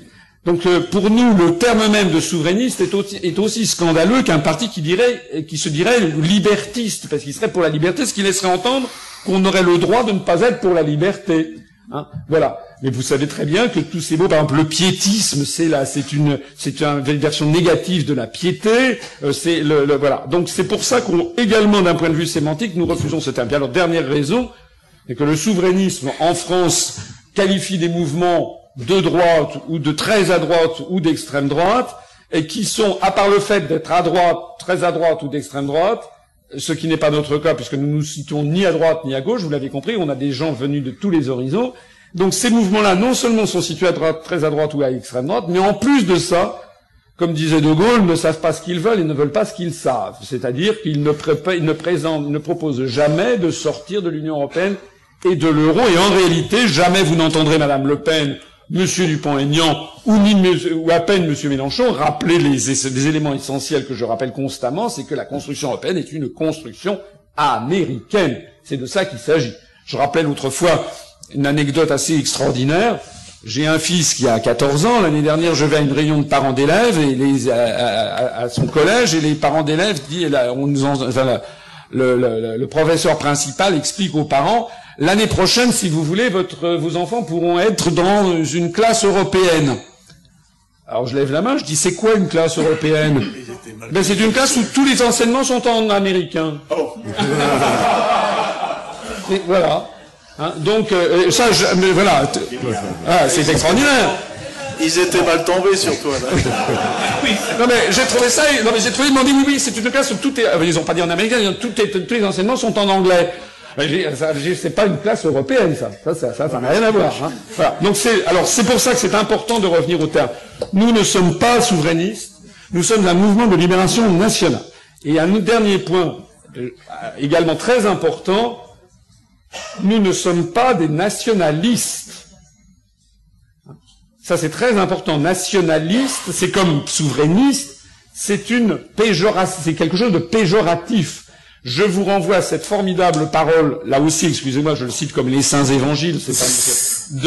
Donc, pour nous, le terme même de souverainiste est aussi scandaleux qu'un parti qui se dirait libertiste, parce qu'il serait pour la liberté, ce qui laisserait entendre qu'on aurait le droit de ne pas être pour la liberté. Hein, voilà. Mais vous savez très bien que tous ces mots, par exemple, le piétisme, c'est une version négative de la piété. Voilà. Donc c'est pour ça également d'un point de vue sémantique, nous refusons ce terme. Puis alors, dernière raison, c'est que le souverainisme en France qualifie des mouvements de droite ou de très à droite ou d'extrême droite, et qui sont, à part le fait d'être à droite, très à droite ou d'extrême droite, ce qui n'est pas notre cas, puisque nous nous situons ni à droite ni à gauche, vous l'avez compris, on a des gens venus de tous les horizons. Donc ces mouvements-là, non seulement sont situés à droite, très à droite ou à extrême droite, mais en plus de ça, comme disait De Gaulle, ne savent pas ce qu'ils veulent et ne veulent pas ce qu'ils savent. C'est-à-dire qu'ils ne proposent jamais de sortir de l'Union européenne et de l'euro, et en réalité, jamais vous n'entendrez Madame Le Pen, Monsieur Dupont-Aignan ou à peine Monsieur Mélenchon rappeler les éléments essentiels que je rappelle constamment, c'est que la construction européenne est une construction américaine. C'est de ça qu'il s'agit. Je rappelle autrefois une anecdote assez extraordinaire. J'ai un fils qui a 14 ans. L'année dernière, je vais à une réunion de parents d'élèves et à son collège, et les parents d'élèves disent, le professeur principal explique aux parents: l'année prochaine, si vous voulez, vos enfants pourront être dans une classe européenne. Alors je lève la main, je dis: c'est quoi une classe européenne? Ben c'est une classe où tous les enseignements sont en américain. Oh. Et voilà. Hein, donc mais voilà. C'est extraordinaire. Ils étaient mal tombés sur toi, là. Oui. Non mais j'ai trouvé ça. Non mais j'ai trouvé, ils m'ont dit oui, c'est une classe où tout est. Ils ont pas dit en américain. Tous les enseignements sont en anglais. C'est pas une classe européenne, ça n'a rien à voir. Hein. Voilà. Donc c'est pour ça que c'est important de revenir au terme. Nous ne sommes pas souverainistes, nous sommes un mouvement de libération nationale. Et un dernier point, également très important, nous ne sommes pas des nationalistes. Ça c'est très important. Nationaliste, c'est comme souverainiste, c'est quelque chose de péjoratif. Je vous renvoie à cette formidable parole, là aussi, excusez-moi, je le cite comme les saints évangiles, c'est pas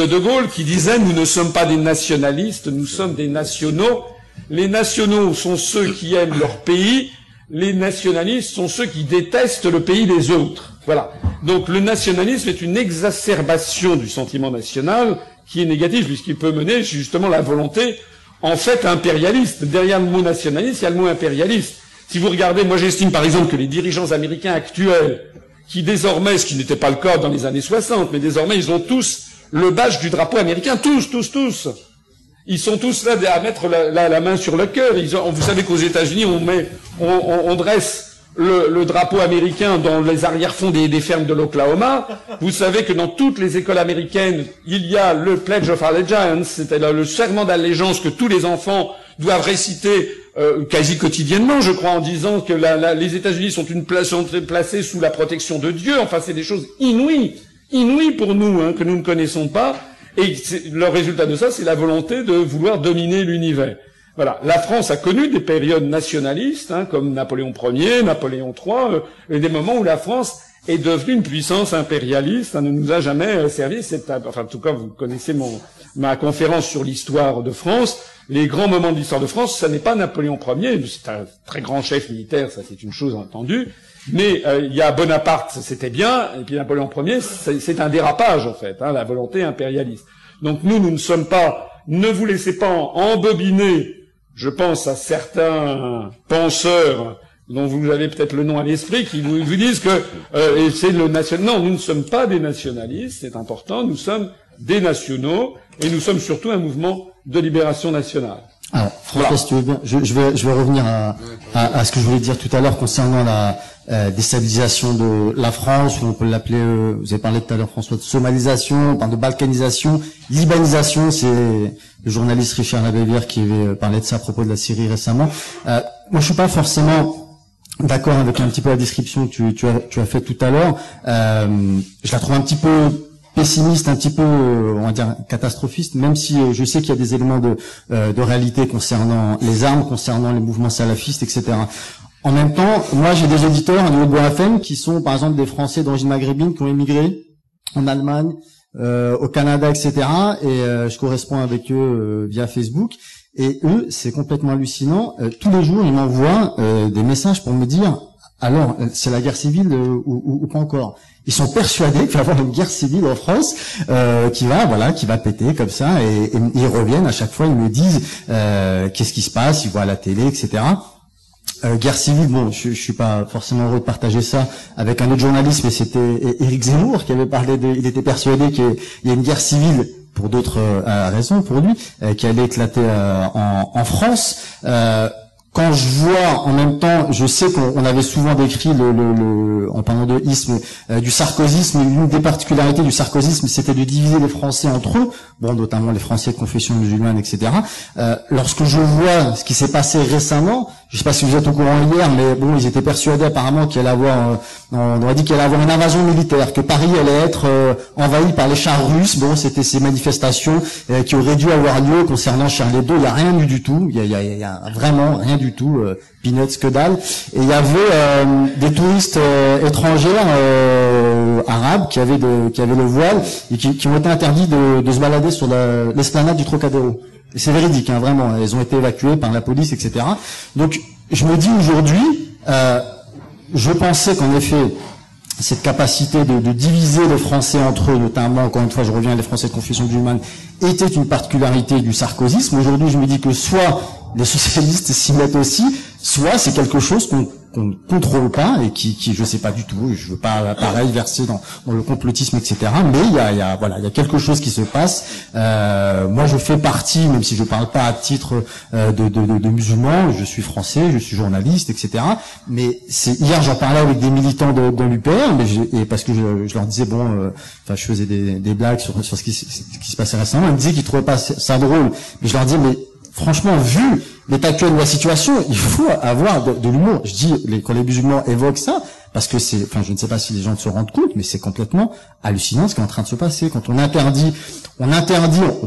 de Gaulle, qui disait: nous ne sommes pas des nationalistes, nous sommes des nationaux. Les nationaux sont ceux qui aiment leur pays, les nationalistes sont ceux qui détestent le pays des autres. Voilà. Donc le nationalisme est une exacerbation du sentiment national qui est négatif, puisqu'il peut mener justement la volonté, en fait, impérialiste. Derrière le mot nationaliste, il y a le mot impérialiste. Si vous regardez, moi j'estime par exemple que les dirigeants américains actuels, qui désormais, ce qui n'était pas le cas dans les années 60, mais désormais ils ont tous le badge du drapeau américain, tous. Ils sont tous là à mettre la main sur le cœur. Vous savez qu'aux États-Unis, on dresse le drapeau américain dans les arrière-fonds des fermes de l'Oklahoma. Vous savez que dans toutes les écoles américaines, il y a le Pledge of Allegiance, c'est-à-dire le serment d'allégeance que tous les enfants doivent réciter quasi quotidiennement, je crois, en disant que les États-Unis sont placés sous la protection de Dieu. Enfin, c'est des choses inouïes pour nous, hein, que nous ne connaissons pas. Et le résultat de ça, c'est la volonté de vouloir dominer l'univers. Voilà. La France a connu des périodes nationalistes, hein, comme Napoléon Ier, Napoléon III, et des moments où la France est devenue une puissance impérialiste. Ça ne nous a jamais servi. En tout cas, vous connaissez ma conférence sur l'histoire de France. Les grands moments de l'histoire de France, ça n'est pas Napoléon Ier, c'est un très grand chef militaire, ça c'est une chose entendue, mais il y a Bonaparte, c'était bien, et puis Napoléon Ier, c'est un dérapage en fait, hein, la volonté impérialiste. Donc nous ne sommes pas, ne vous laissez pas embobiner, je pense à certains penseurs dont vous avez peut-être le nom à l'esprit, qui vous disent que c'est le national. Non, nous ne sommes pas des nationalistes, c'est important, nous sommes des nationaux, et nous sommes surtout un mouvement de libération nationale. Alors, François, si tu veux bien, je vais revenir à ce que je voulais dire tout à l'heure concernant la déstabilisation de la France, ou on peut l'appeler, vous avez parlé tout à l'heure, François, de somalisation, on parle de balkanisation, libanisation, c'est le journaliste Richard Labévière qui avait parlé de ça à propos de la Syrie récemment. Moi, je suis pas forcément d'accord avec un petit peu la description que tu as fait tout à l'heure. Je la trouve un petit peu pessimiste, un petit peu, on va dire, catastrophiste, même si je sais qu'il y a des éléments de réalité concernant les armes, concernant les mouvements salafistes, etc. En même temps, moi, j'ai des auditeurs à niveau de Beurre FM qui sont, par exemple, des Français d'origine maghrébine qui ont émigré en Allemagne, au Canada, etc. Et je corresponds avec eux via Facebook. Et eux, c'est complètement hallucinant. Tous les jours, ils m'envoient des messages pour me dire alors, c'est la guerre civile ou pas encore. Ils sont persuadés qu'il va y avoir une guerre civile en France qui va péter comme ça. Et ils reviennent à chaque fois, ils me disent qu'est-ce qui se passe, ils voient à la télé, etc. Guerre civile, bon, je suis pas forcément heureux de partager ça avec un autre journaliste, mais c'était Éric Zemmour qui avait parlé il était persuadé qu'il y a une guerre civile pour d'autres raisons pour lui, qui allait éclater en France. Quand je vois en même temps, je sais qu'on avait souvent décrit en parlant de isme, du sarkozysme, une des particularités du sarkozysme, c'était de diviser les Français entre eux, bon, notamment les Français de confession musulmane, etc. Lorsque je vois ce qui s'est passé récemment, je sais pas si vous êtes au courant hier, mais bon, ils étaient persuadés apparemment qu'il allait avoir, on aurait dit qu'il allait avoir une invasion militaire, que Paris allait être envahi par les chars russes. Bon, c'était ces manifestations qui auraient dû avoir lieu concernant Charlie Hebdo. Il y a rien eu du tout. Il y a vraiment rien du tout. Peanuts, que dalle. Et il y avait des touristes étrangères arabes qui avaient le voile et qui ont été interdits de se balader sur l'esplanade du Trocadéro. Et c'est véridique, hein, vraiment. Ils ont été évacués par la police, etc. Donc, je me dis aujourd'hui, je pensais qu'en effet, cette capacité de diviser les Français entre eux, notamment, encore une fois, je reviens, les Français de confession musulmane, était une particularité du sarkozysme. Aujourd'hui, je me dis que soit les socialistes s'y mettent aussi, soit c'est quelque chose qu'on ne contrôle pas et qui je sais pas du tout, je veux pas pareil verser dans le complotisme, etc. Mais il y a quelque chose qui se passe. Moi, je fais partie, même si je parle pas à titre de musulman, je suis français, je suis journaliste, etc. Mais hier, j'en parlais avec des militants de l'UPR, et parce que je leur disais je faisais des blagues sur ce qui se passait récemment. Ils me disaient qu'ils trouvaient pas ça drôle, mais je leur disais franchement, vu l'état actuel de la situation, il faut avoir de l'humour. Je dis, quand les musulmans évoquent ça, parce que je ne sais pas si les gens se rendent compte, mais c'est complètement hallucinant ce qui est en train de se passer. Quand on interdit, on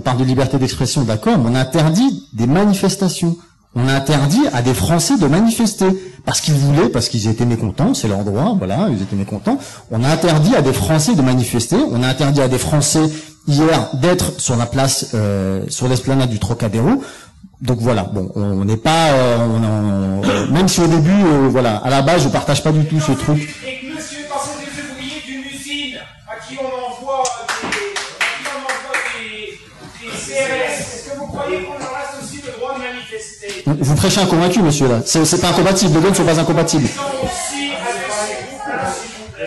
parle de liberté d'expression, d'accord, mais on interdit des manifestations. On interdit à des Français de manifester. Parce qu'ils étaient mécontents, c'est leur droit, voilà, ils étaient mécontents. On a interdit à des Français de manifester, on a interdit à des Français hier d'être sur la place, sur l'esplanade du Trocadéro. Donc voilà, bon, on n'est pas, même si au début, à la base, je partage pas du tout ce truc. Et que monsieur est passé des ouvriers d'une usine à qui on envoie des CRS, est-ce que vous croyez qu'on leur reste aussi le droit de manifester? Vous prêchez un convaincu, monsieur, là. C'est pas incompatible, les deux ne sont pas incompatibles.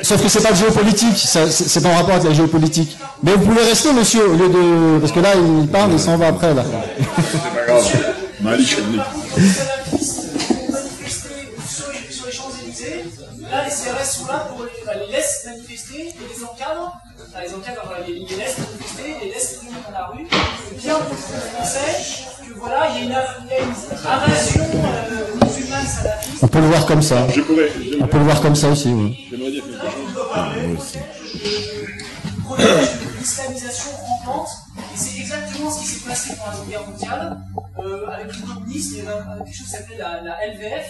Sauf que c'est pas de géopolitique, c'est pas en rapport avec la géopolitique. Mais vous pouvez rester, monsieur, au lieu de... Parce que là, il parle, il s'en va après, là. C'est pas grave. Sur les Champs-Élysées, là, les CRS sont là pour les laissent manifester, et les encadrent, les laissent manifester, les laissent tourner dans la rue, bien pour les Français, que voilà, il y a une invasion musulmane salafiste. On peut le voir comme ça. On peut le voir comme ça aussi, oui. J'aimerais dire quelque chose. L'islamisation rampante, et c'est exactement ce qui s'est passé pendant la Seconde Guerre mondiale, avec le communisme, il y avait quelque chose qui s'appelait la LVF,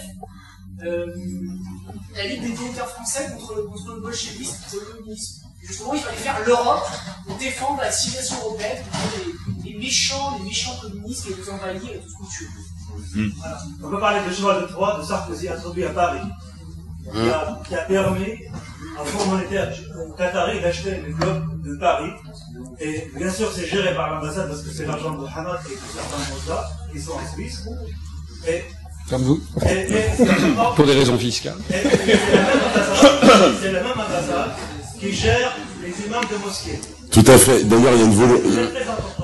la Ligue des volontaires français contre le bolchevisme, contre le communisme. Et justement, il fallait faire l'Europe pour défendre la civilisation européenne, contre les méchants communistes qui nous envahir et tout ce qu'on tue. Voilà. On peut parler de cheval de Troie de Sarkozy introduit à Paris, qui a permis un fonds monétaire qatari d'acheter les blocs de Paris. Et bien sûr, c'est géré par l'ambassade parce que c'est l'argent de Hamad et de certains Mossad qui sont en Suisse. Comme vous. Pour des raisons fiscales. C'est la même ambassade qui gère les imams de mosquées. Tout à fait. D'ailleurs, il y a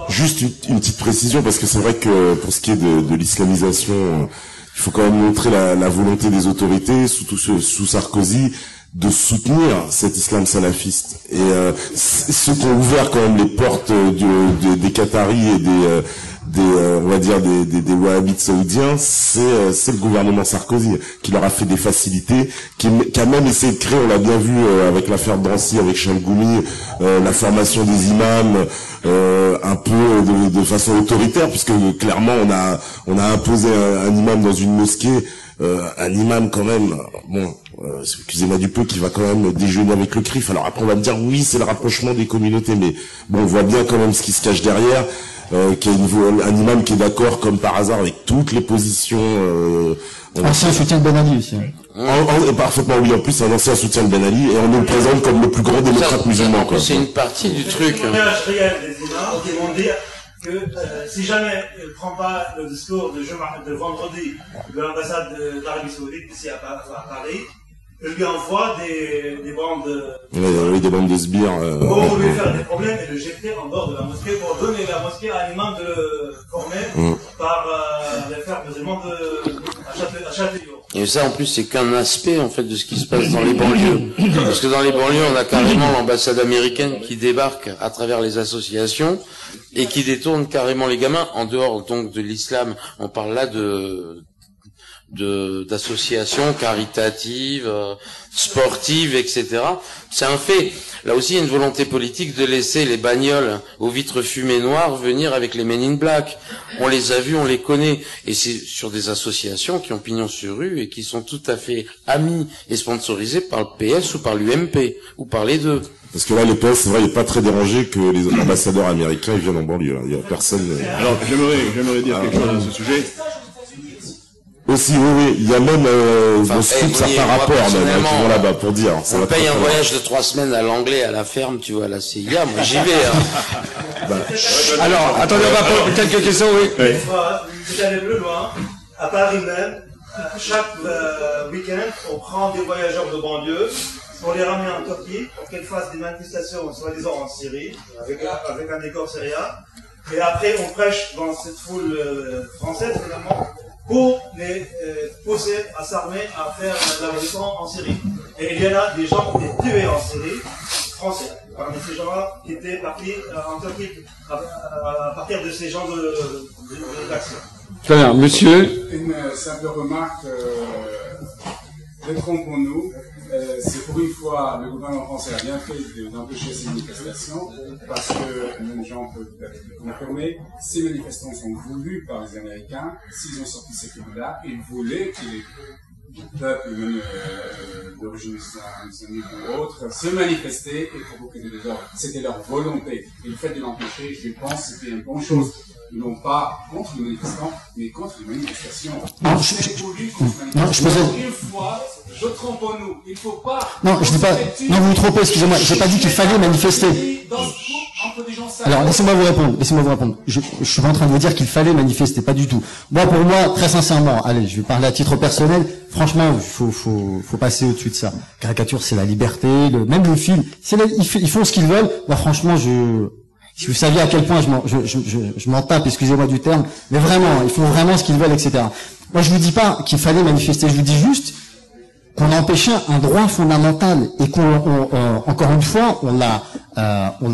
juste une petite précision, parce que c'est vrai que pour ce qui est de l'islamisation, il faut quand même montrer la volonté des autorités, surtout sous Sarkozy, de soutenir cet islam salafiste. Et ceux qui ont ouvert quand même les portes des Qataris et on va dire des wahhabites saoudiens, c'est le gouvernement Sarkozy qui leur a fait des facilités, qui a même essayé de créer, on l'a bien vu avec l'affaire Drancy, avec Chalgoumi, la formation des imams, un peu de façon autoritaire, puisque clairement on a imposé un imam dans une mosquée, un imam quand même, excusez-moi du peu, qui va quand même déjeuner avec le CRIF. Alors après on va me dire oui, c'est le rapprochement des communautés, mais bon, on voit bien quand même ce qui se cache derrière. Qui est un imam qui est d'accord comme par hasard avec toutes les positions. Ancien soutien de Ben Ali aussi. Parfaitement, oui. En plus, c'est un ancien soutien de Ben Ali et on nous le présente comme le plus grand démocrate musulman. C'est une partie du truc. Le témoignage réel des imams qui vont dire que si jamais il ne prend pas le discours de vendredi de l'ambassade d'Arabie Saoudite ici à Paris, il lui envoie des bandes oui, des bandes de sbires. Pour lui faire des problèmes et le jeter en dehors de la mosquée pour donner la mosquée à un imam de le former par les frères musulmans à Châtillon. Et ça, en plus, c'est qu'un aspect, en fait, de ce qui se passe dans les banlieues. Parce que dans les banlieues, on a carrément l'ambassade américaine qui débarque à travers les associations et qui détourne carrément les gamins. En dehors, donc, de l'islam, on parle là d'associations caritatives, sportives, etc. C'est un fait. Là aussi, il y a une volonté politique de laisser les bagnoles aux vitres fumées noires venir avec les Men in Black. On les a vus, on les connaît. Et c'est sur des associations qui ont pignon sur rue et qui sont tout à fait amis et sponsorisées par le PS ou par l'UMP, ou par les deux. Parce que là, le PS, c'est vrai, il n'est pas très dérangé que les ambassadeurs américains ils viennent en banlieue. Il n'y a personne... Alors, j'aimerais dire quelque chose à ce sujet. Aussi, oui, il y a même certains rapports même qui vont là-bas pour dire. On paye un voyage de 3 semaines à l'anglais à la ferme, tu vois, à la CIA, moi j'y vais. Alors, attendez, on va prendre quelques questions, oui. Vous allez plus loin, à Paris même, chaque week-end, on prend des voyageurs de banlieue pour les ramener en Turquie, pour qu'ils fassent des manifestations, soi-disant en Syrie, avec un décor syrien. Et après, on prêche dans cette foule française, finalement, pour les pousser à s'armer, à faire la révolution en Syrie. Et il y en a des gens qui ont été tués en Syrie, français, parmi ces gens-là qui étaient partis en Turquie à partir de ces gens d'action. Très bien, monsieur. Une simple remarque, détrompons-nous. C'est pour une fois, le gouvernement français a bien fait d'empêcher ces manifestations, parce que même gens peuvent confirmer, ces manifestants sont voulus par les Américains. S'ils ont sorti ces films-là, ils voulaient que les peuples, même d'origine islamique ou autre, se manifester et provoquer des désordres. C'était leur volonté. Et le fait de l'empêcher, je pense, c'était une bonne chose. Non pas contre les manifestants, mais contre les manifestations. Non, je posais... Une fois, je trompe-nous. Il faut pas... Non, je dis pas... Non, vous vous trompez, excusez-moi. J'ai pas dit qu'il fallait manifester. Alors, laissez-moi vous répondre. Je suis pas en train de vous dire qu'il fallait manifester, pas du tout. Moi, pour moi, très sincèrement, allez, je vais parler à titre personnel. Franchement, faut passer au-dessus de ça. Caricature, c'est la liberté, même le film. Ils font ce qu'ils veulent. Moi, franchement, si vous saviez à quel point je m'en tape, excusez-moi du terme, mais vraiment, ils font vraiment ce qu'ils veulent, etc. Moi, je vous dis pas qu'il fallait manifester, je vous dis juste qu'on a empêché un droit fondamental et encore une fois, on l'a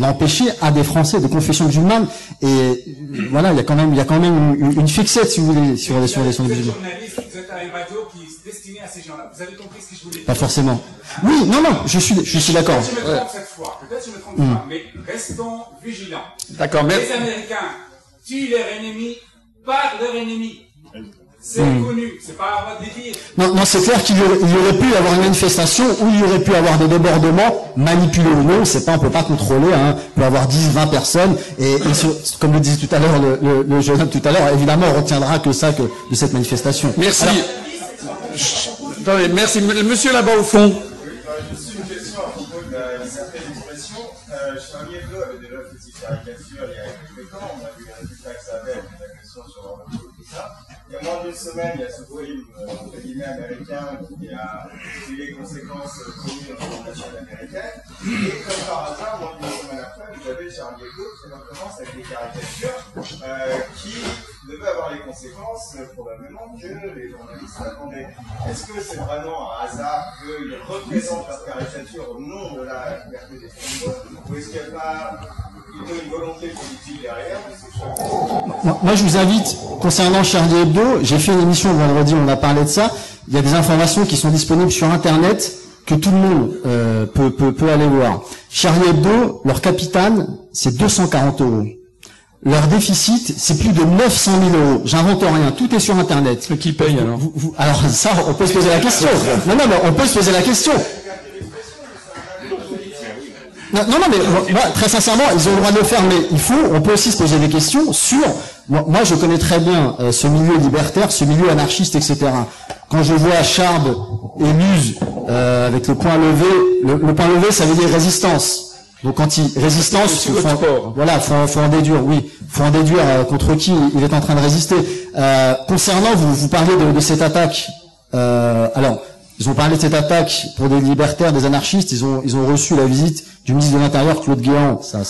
empêché à des Français de confession musulmane. Et voilà, il y a quand même une fixette, si vous voulez, sur les musulmans. Vous êtes à une radio qui est destinée à ces gens-là. Vous avez compris ce que je voulais dire? Pas forcément. Oui, non, je suis d'accord. Peut-être je me trompe cette fois, peut-être je me trompe pas, mais restons vigilants. D'accord, mais... Les Américains tuent leurs ennemis par leurs ennemis. C'est connu, c'est pas à moi de le dire. Non, c'est clair qu'il y aurait pu y avoir une manifestation où il y aurait pu avoir des débordements, manipulés ou non, c'est pas, on peut pas contrôler, hein. Il peut y avoir 10, 20 personnes, et comme le disait tout à l'heure le jeune homme tout à l'heure, évidemment, on retiendra que de cette manifestation. Merci. Attendez, merci. Monsieur là-bas au fond. Juste une question à propos de certaines expressions. Charlie Hebdo avait déjà fait ses caricatures il y a quelques temps. On a vu les résultats que ça avait, avec la question sur leur retour et tout ça. Il y a moins d'une semaine, il y a ce film entre guillemets américain qui a eu les conséquences connues dans la chaîne américaine. Et comme par hasard, moins d'une semaine après, vous avez Charlie Hebdo qui recommence avec des caricatures qui devaient avoir les conséquences probablement que les journalistes attendaient. Est-ce que c'est vraiment un hasard qu'ils représentent leur caricature au nom de la liberté d'expression, ou est-ce qu'il n'y a pas une volonté politique derrière de ces choses? Moi, je vous invite, concernant Charlie Hebdo, j'ai fait une émission vendredi, on a parlé de ça. Il y a des informations qui sont disponibles sur Internet que tout le monde peut aller voir. Charlie Hebdo, leur capitale, c'est 240 €. Leur déficit, c'est plus de 900 000 €. J'invente rien, tout est sur Internet. Qui paye alors alors ça, on peut se poser la question. Non, mais on peut se poser la question. Non, mais moi, très sincèrement, ils ont le droit de le faire, mais on peut aussi se poser des questions sur. Moi, je connais très bien ce milieu libertaire, ce milieu anarchiste, etc. Quand je vois Charb et Luz avec le point levé, le point levé, ça veut dire résistance. Donc quand résistance, faut en déduire, oui, faut en déduire contre qui il est en train de résister. Concernant, vous parlez de cette attaque. Alors, ils ont parlé de cette attaque pour des libertaires, des anarchistes. Ils ont reçu la visite du ministre de l'Intérieur, Claude Guéant. Ça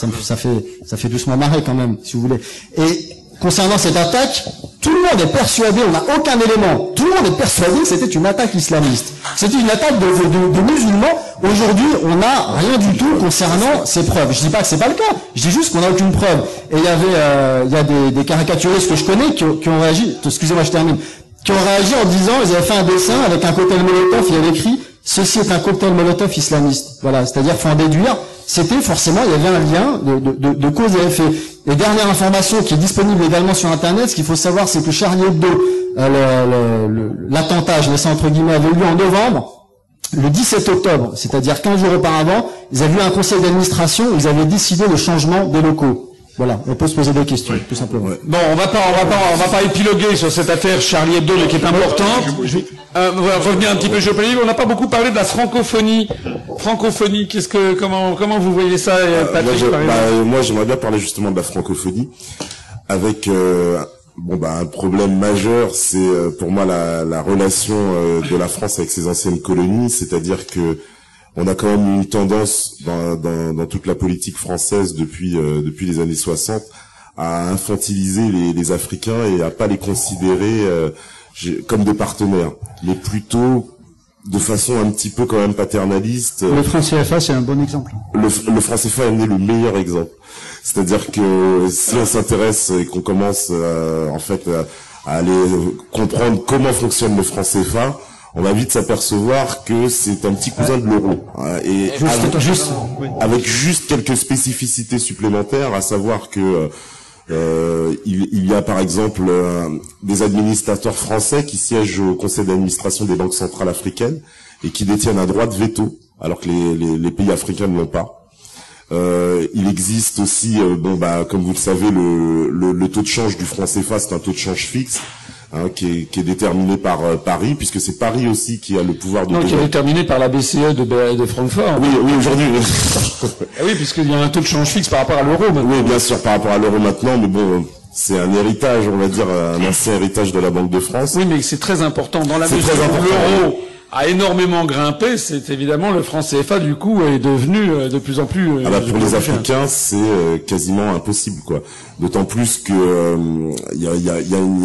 fait doucement marrer quand même, si vous voulez. Et concernant cette attaque, tout le monde est persuadé, on n'a aucun élément, tout le monde est persuadé que c'était une attaque islamiste. C'était une attaque de musulmans. Aujourd'hui, on n'a rien du tout concernant ces preuves. Je dis pas que c'est pas le cas, je dis juste qu'on n'a aucune preuve. Et il y a des caricaturistes que je connais qui ont réagi, excusez-moi, je termine, qui ont réagi en disant, ils avaient fait un dessin avec un cocktail Molotov, il y avait écrit « Ceci est un cocktail Molotov islamiste ». Voilà, c'est-à-dire, faut en déduire, c'était forcément, il y avait un lien de cause et effet. Et dernière information qui est disponible également sur Internet, ce qu'il faut savoir, c'est que Charlie Hebdo, l'attentat, je mets ça entre guillemets, avait eu lieu en novembre. Le 17 octobre, c'est-à-dire 15 jours auparavant, ils avaient eu un conseil d'administration où ils avaient décidé le changement des locaux. Voilà, on peut se poser des questions, tout simplement. Bon, on va pas épiloguer sur cette affaire Charlie Hebdo, mais qui est importante. On va revenir un petit peu géopolitique. On n'a pas beaucoup parlé de la francophonie. Francophonie, comment vous voyez ça, Patrick? Moi, j'aimerais bien parler justement de la francophonie, avec un problème majeur, c'est pour moi la relation de la France avec ses anciennes colonies, c'est-à-dire que on a quand même une tendance dans toute la politique française depuis les années 60 à infantiliser les Africains et à pas les considérer comme des partenaires, mais plutôt de façon un petit peu quand même paternaliste. Le franc CFA, c'est un bon exemple. Le franc CFA est le meilleur exemple. C'est-à-dire que si on s'intéresse et qu'on commence à aller comprendre comment fonctionne le franc CFA, on va vite s'apercevoir que c'est un petit cousin de l'euro, et avec juste quelques spécificités supplémentaires, à savoir que il y a par exemple des administrateurs français qui siègent au conseil d'administration des banques centrales africaines et qui détiennent un droit de veto, alors que les pays africains ne l'ont pas. Il existe aussi, comme vous le savez, le taux de change du franc CFA, c'est un taux de change fixe. Qui est déterminé par Paris, puisque c'est Paris aussi qui a le pouvoir de... Non, qui est déterminé par la BCE de Francfort. Oui, aujourd'hui. Oui, puisqu'il y a un taux de change fixe par rapport à l'euro maintenant. Oui, bien sûr, par rapport à l'euro maintenant, mais bon, c'est un héritage, on va dire, un ancien héritage de la Banque de France. Oui, mais c'est très important. Dans la mesure où l'euro a énormément grimpé, c'est évidemment le franc CFA, du coup, est devenu de plus en plus... pour les Africains, c'est quasiment impossible, quoi. D'autant plus que il y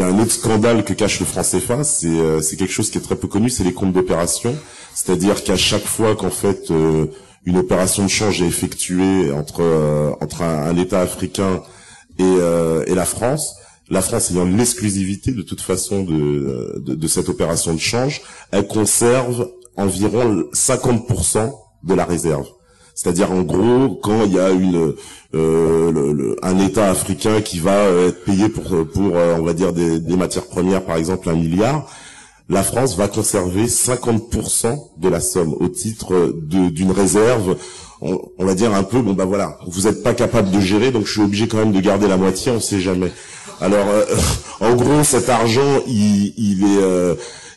a un autre scandale que cache le franc CFA, c'est quelque chose qui est très peu connu, c'est les comptes d'opération. C'est-à-dire qu'à chaque fois qu'en fait une opération de change est effectuée entre un État africain et la France ayant l'exclusivité de toute façon de cette opération de change, elle conserve environ 50% de la réserve. C'est-à-dire en gros, quand il y a un État africain qui va être payé pour on va dire des matières premières, par exemple 1 milliard, la France va conserver 50% de la somme au titre d'une réserve. On va dire un peu, vous n'êtes pas capable de gérer, donc je suis obligé quand même de garder la moitié, on sait jamais. Alors, en gros, cet argent, il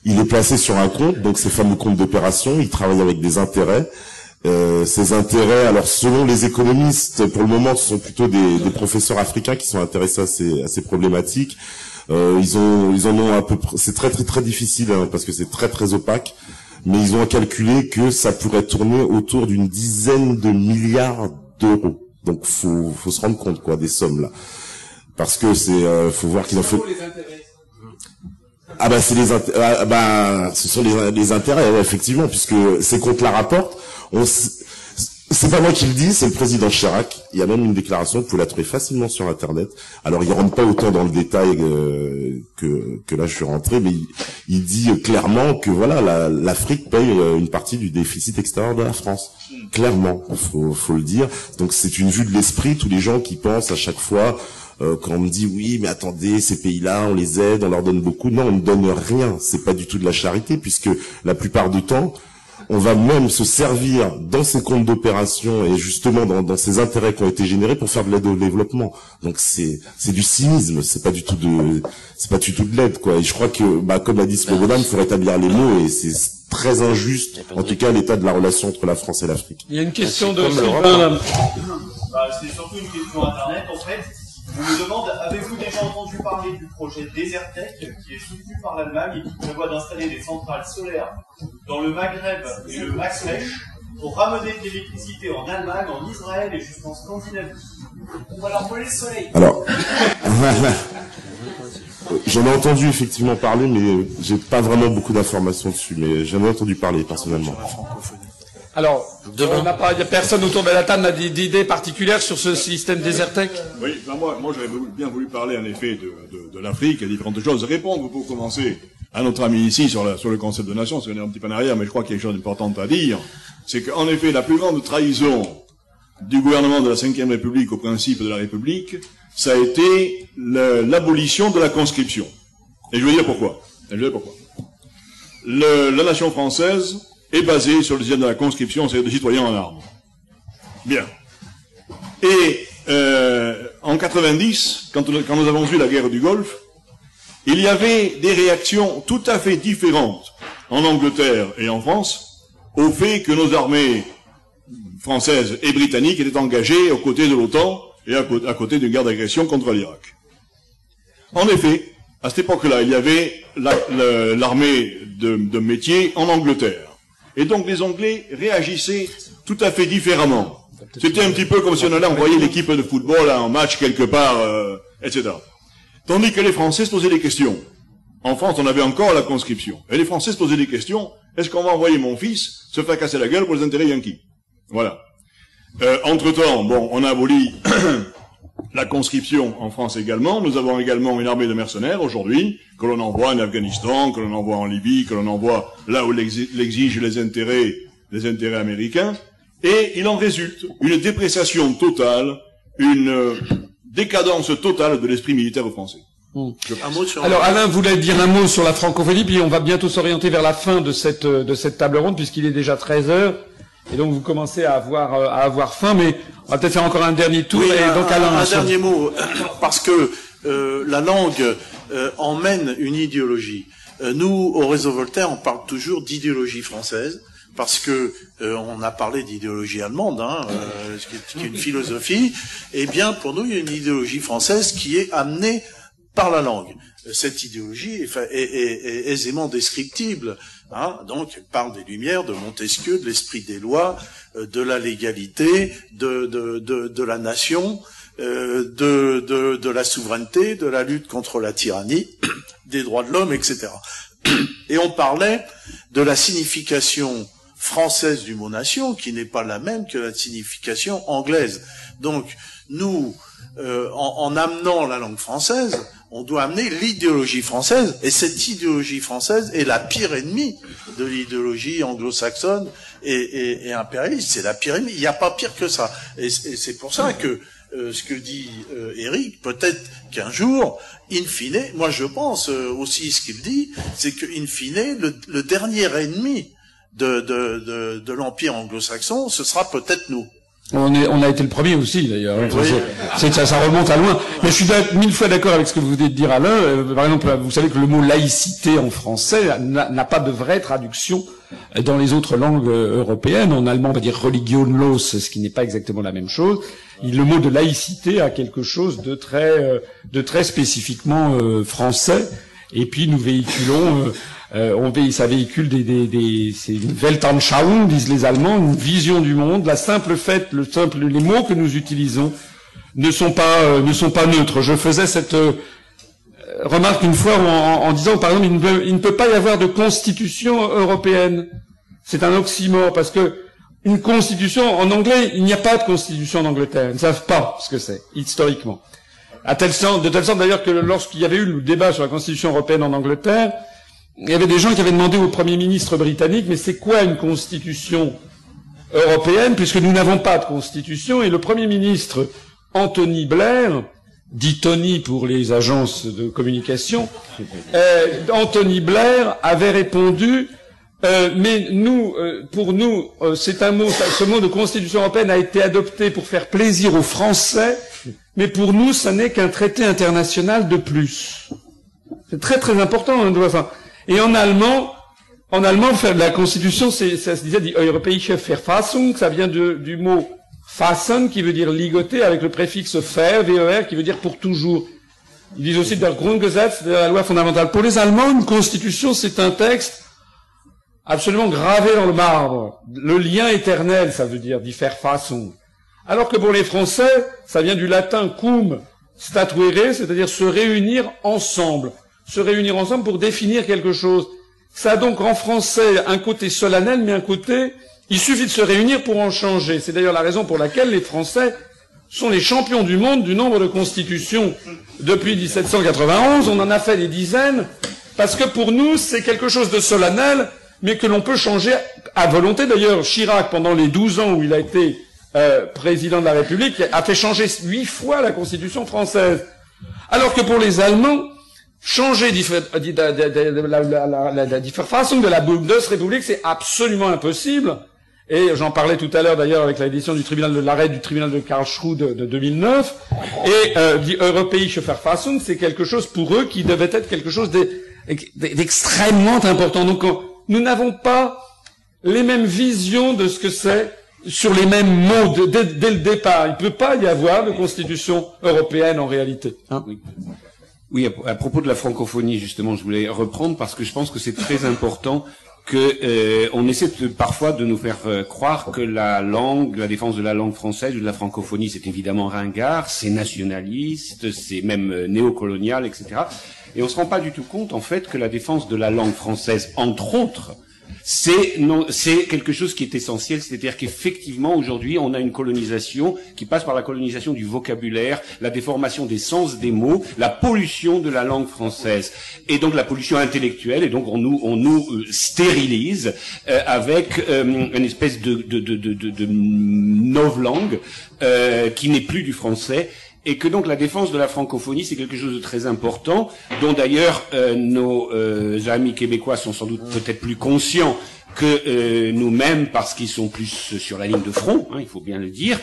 est placé sur un compte, donc ces fameux comptes d'opération, il travaille avec des intérêts. Ces intérêts, alors selon les économistes, pour le moment, ce sont plutôt des professeurs africains qui sont intéressés à ces problématiques. Ils en ont à peu près, c'est très très très difficile parce que c'est très très opaque, mais ils ont calculé que ça pourrait tourner autour d'une dizaine de milliards d'euros. Donc faut se rendre compte quoi des sommes là, parce que c'est faut voir qu'il en faut. Ah bah c'est les ce sont les intérêts ouais, effectivement, puisque ces comptes-là rapportent. C'est pas moi qui le dis, c'est le président Chirac. Il y a même une déclaration, vous pouvez la trouver facilement sur Internet. Alors il rentre pas autant dans le détail que là je suis rentré, mais il dit clairement que voilà l'Afrique paye une partie du déficit extérieur de la France. Clairement, faut le dire. Donc c'est une vue de l'esprit. Tous les gens qui pensent à chaque fois quand on me dit oui mais attendez, ces pays-là on les aide, on leur donne beaucoup. Non, on ne donne rien. C'est pas du tout de la charité, puisque la plupart du temps on va même se servir dans ces comptes d'opération et justement dans ces intérêts qui ont été générés pour faire de l'aide au développement. Donc c'est du cynisme, c'est pas du tout de l'aide quoi. Et je crois que comme l'a dit Slobodan, il faut rétablir les mots et c'est très injuste en tout cas l'état de la relation entre la France et l'Afrique. Il y a une question de Sylvain. C'est surtout une question internet en fait. Je me demande, avez-vous déjà entendu parler du projet Desertec qui est soutenu par l'Allemagne et qui prévoit d'installer des centrales solaires dans le Maghreb et le Maclèche pour ramener de l'électricité en Allemagne, en Israël et jusqu'en Scandinavie? On va leur voler le soleil. Alors, j'en ai entendu effectivement parler, mais j'ai pas vraiment beaucoup d'informations dessus, mais j'en ai entendu parler personnellement. Alors, personne autour de la table n'a d'idées particulières sur ce système Desertec? Oui, moi j'aurais bien voulu parler en effet de l'Afrique et différentes choses. Répondre pour commencer à notre ami ici sur le concept de nation, c'est un petit peu en arrière, mais je crois qu'il y a quelque chose d'important à dire. C'est qu'en effet, la plus grande trahison du gouvernement de la Ve République au principe de la République, ça a été l'abolition de la conscription. Et je vais dire pourquoi. La nation française est basée sur le système de la conscription, c'est-à-dire des citoyens en armes. Bien. Et en 90, quand nous avons vu la guerre du Golfe, il y avait des réactions tout à fait différentes en Angleterre et en France au fait que nos armées françaises et britanniques étaient engagées aux côtés de l'OTAN et à côté d'une guerre d'agression contre l'Irak. En effet, à cette époque-là, il y avait l'armée de métier en Angleterre. Et donc les Anglais réagissaient tout à fait différemment. C'était un petit peu comme si on allait envoyer l'équipe de football à un match quelque part, etc. Tandis que les Français se posaient des questions. En France, on avait encore la conscription. Et les Français se posaient des questions. Est-ce qu'on va envoyer mon fils se faire casser la gueule pour les intérêts yankees? Voilà. Entre-temps, on a aboli la conscription en France également. Nous avons également une armée de mercenaires aujourd'hui, que l'on envoie en Afghanistan, que l'on envoie en Libye, que l'on envoie là où l'exigent les intérêts américains. Et il en résulte une dépréciation totale, une décadence totale de l'esprit militaire français. Alors Alain voulait dire un mot sur la francophonie, puis on va bientôt s'orienter vers la fin de cette table ronde, puisqu'il est déjà 13h. Et donc vous commencez à avoir faim, mais on va peut-être faire encore un dernier tour. Oui, et donc Alain, un dernier mot, parce que la langue emmène une idéologie. Nous, au Réseau Voltaire, on parle toujours d'idéologie française, parce que on a parlé d'idéologie allemande, qui est une philosophie. Eh bien, pour nous, il y a une idéologie française qui est amenée par la langue. Cette idéologie est aisément descriptible. Donc, elle parle des Lumières, de Montesquieu, de l'esprit des lois, de la légalité, de la nation, de la souveraineté, de la lutte contre la tyrannie, des droits de l'homme, etc. Et on parlait de la signification française du mot nation, qui n'est pas la même que la signification anglaise. Donc, nous, en amenant la langue française, on doit amener l'idéologie française, et cette idéologie française est la pire ennemie de l'idéologie anglo-saxonne et impérialiste. C'est la pire ennemie. Il n'y a pas pire que ça. Et c'est pour ça que ce que dit Éric, peut-être qu'un jour, in fine, moi je pense aussi ce qu'il dit, c'est que in fine, le dernier ennemi de l'empire anglo-saxon, ce sera peut-être nous. On a été le premier aussi, d'ailleurs. Oui. Ça remonte à loin. Mais je suis 1000 fois d'accord avec ce que vous venez de dire, Alain. Par exemple, vous savez que le mot laïcité en français n'a pas de vraie traduction dans les autres langues européennes. En allemand, on va dire religionlos, ce qui n'est pas exactement la même chose. Le mot de laïcité a quelque chose de très spécifiquement français. Et puis nous véhiculons Ça véhicule c'est une Weltanschauung, disent les Allemands, une vision du monde. Les mots que nous utilisons ne sont pas neutres. Je faisais cette remarque une fois en disant, par exemple, il ne peut pas y avoir de constitution européenne. C'est un oxymore, parce que une constitution, en anglais, il n'y a pas de constitution en Angleterre. Ils ne savent pas ce que c'est, historiquement. De telle sorte d'ailleurs que lorsqu'il y avait eu le débat sur la constitution européenne en Angleterre, il y avait des gens qui avaient demandé au Premier ministre britannique, mais c'est quoi une constitution européenne, puisque nous n'avons pas de constitution, et le Premier ministre Anthony Blair, dit Tony pour les agences de communication, Anthony Blair avait répondu mais nous, pour nous, c'est un mot. Ce mot de constitution européenne a été adopté pour faire plaisir aux Français, mais pour nous, ça n'est qu'un traité international de plus. C'est très très important. Et en allemand, la constitution, ça se disait die Europäische Verfassung, ça vient du mot fassen, qui veut dire ligoter, avec le préfixe ver, ver, qui veut dire pour toujours. Ils disent aussi der Grundgesetz, de la loi fondamentale. Pour les Allemands, une constitution, c'est un texte absolument gravé dans le marbre. Le lien éternel, ça veut dire, die Verfassung. Alors que pour les Français, ça vient du latin cum statuere, c'est-à-dire se réunir ensemble. Se réunir ensemble pour définir quelque chose. Ça a donc en français un côté solennel, mais un côté, il suffit de se réunir pour en changer. C'est d'ailleurs la raison pour laquelle les Français sont les champions du monde du nombre de constitutions. Depuis 1791, on en a fait des dizaines, parce que pour nous, c'est quelque chose de solennel, mais que l'on peut changer à volonté. D'ailleurs, Chirac, pendant les 12 ans où il a été président de la République, a fait changer 8 fois la Constitution française. Alors que pour les Allemands, changer la Verfassung de la Bundesrepublik, c'est absolument impossible. Et j'en parlais tout à l'heure d'ailleurs avec l'édition du tribunal de l'arrêt du tribunal de Karlsruhe de 2009. Et die Europäische Verfassung, c'est quelque chose pour eux qui devait être quelque chose d'extrêmement important. Donc nous n'avons pas les mêmes visions de ce que c'est sur les mêmes mots dès le départ. Il ne peut pas y avoir de constitution européenne en réalité. Hein, oui, à propos de la francophonie, justement, je voulais reprendre parce que je pense que c'est très important que on essaie parfois de nous faire croire que la défense de la langue française ou de la francophonie, c'est évidemment ringard, c'est nationaliste, c'est même néocolonial, etc. Et on se rend pas du tout compte, en fait, que la défense de la langue française, entre autres, c'est quelque chose qui est essentiel, c'est-à-dire qu'effectivement, aujourd'hui, on a une colonisation qui passe par la colonisation du vocabulaire, la déformation des sens des mots, la pollution de la langue française, et donc la pollution intellectuelle, et donc on nous stérilise avec une espèce de novlangue qui n'est plus du français. Et que donc la défense de la francophonie, c'est quelque chose de très important, dont d'ailleurs nos amis québécois sont sans doute peut-être plus conscients que nous-mêmes, parce qu'ils sont plus sur la ligne de front, hein, il faut bien le dire,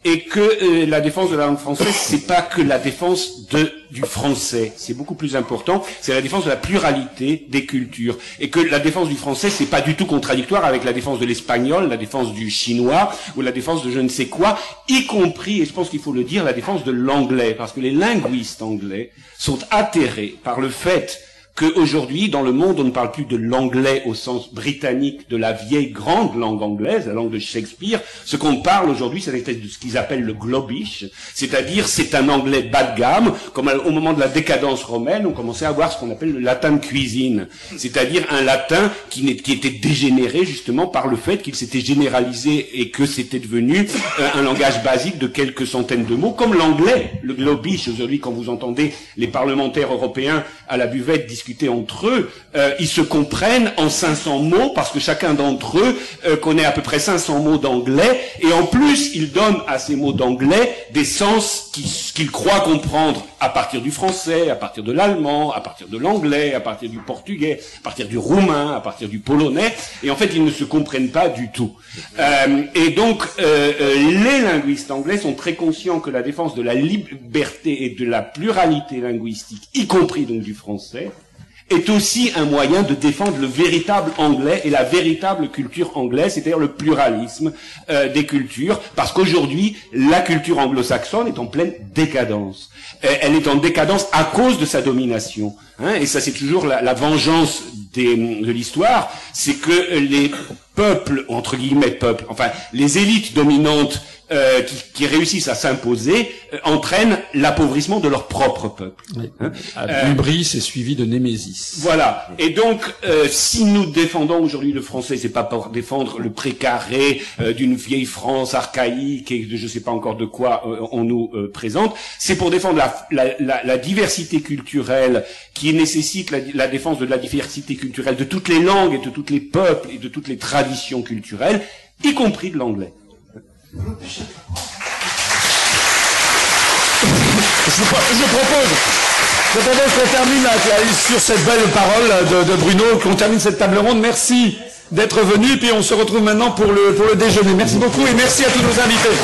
et que la défense de la langue française, c'est pas que la défense du français, c'est beaucoup plus important, c'est la défense de la pluralité des cultures, et que la défense du français, c'est pas du tout contradictoire avec la défense de l'espagnol, la défense du chinois, ou la défense de je ne sais quoi, y compris, et je pense qu'il faut le dire, la défense de l'anglais, parce que les linguistes anglais sont atterrés par le fait qu'aujourd'hui, dans le monde, on ne parle plus de l'anglais au sens britannique de la vieille grande langue anglaise, la langue de Shakespeare. Ce qu'on parle aujourd'hui, c'est de ce qu'ils appellent le globish, c'est-à-dire c'est un anglais bas de gamme, comme au moment de la décadence romaine, on commençait à avoir ce qu'on appelle le latin de cuisine, c'est-à-dire un latin qui était dégénéré justement par le fait qu'il s'était généralisé et que c'était devenu un langage basique de quelques centaines de mots, comme l'anglais, le globish. Aujourd'hui, quand vous entendez les parlementaires européens à la buvette discuter entre eux, ils se comprennent en 500 mots parce que chacun d'entre eux connaît à peu près 500 mots d'anglais, et en plus ils donnent à ces mots d'anglais des sens qu'ils croient comprendre à partir du français, à partir de l'allemand, à partir de l'anglais, à partir du portugais, à partir du roumain, à partir du polonais, et en fait ils ne se comprennent pas du tout. Et donc les linguistes anglais sont très conscients que la défense de la liberté et de la pluralité linguistique, y compris donc du français, est aussi un moyen de défendre le véritable anglais et la véritable culture anglaise, c'est-à-dire le pluralisme des cultures, parce qu'aujourd'hui, la culture anglo-saxonne est en pleine décadence. Elle est en décadence à cause de sa domination. Et ça, c'est toujours la vengeance de l'histoire, c'est que les peuples, entre guillemets peuples, enfin, les élites dominantes qui réussissent à s'imposer entraînent l'appauvrissement de leur propre peuple. Oui. Hubris est suivi de némésis. Voilà. Et donc, si nous défendons aujourd'hui le français, c'est pas pour défendre le précaré d'une vieille France archaïque et de je sais pas encore de quoi on nous présente, c'est pour défendre la diversité culturelle qui nécessite la défense de la diversité culturelle de toutes les langues et de tous les peuples et de toutes les traditions culturelles, y compris de l'anglais. Je propose qu'on termine sur cette belle parole de Bruno, qu'on termine cette table ronde. Merci d'être venu, puis on se retrouve maintenant pour le déjeuner. Merci beaucoup et merci à tous nos invités.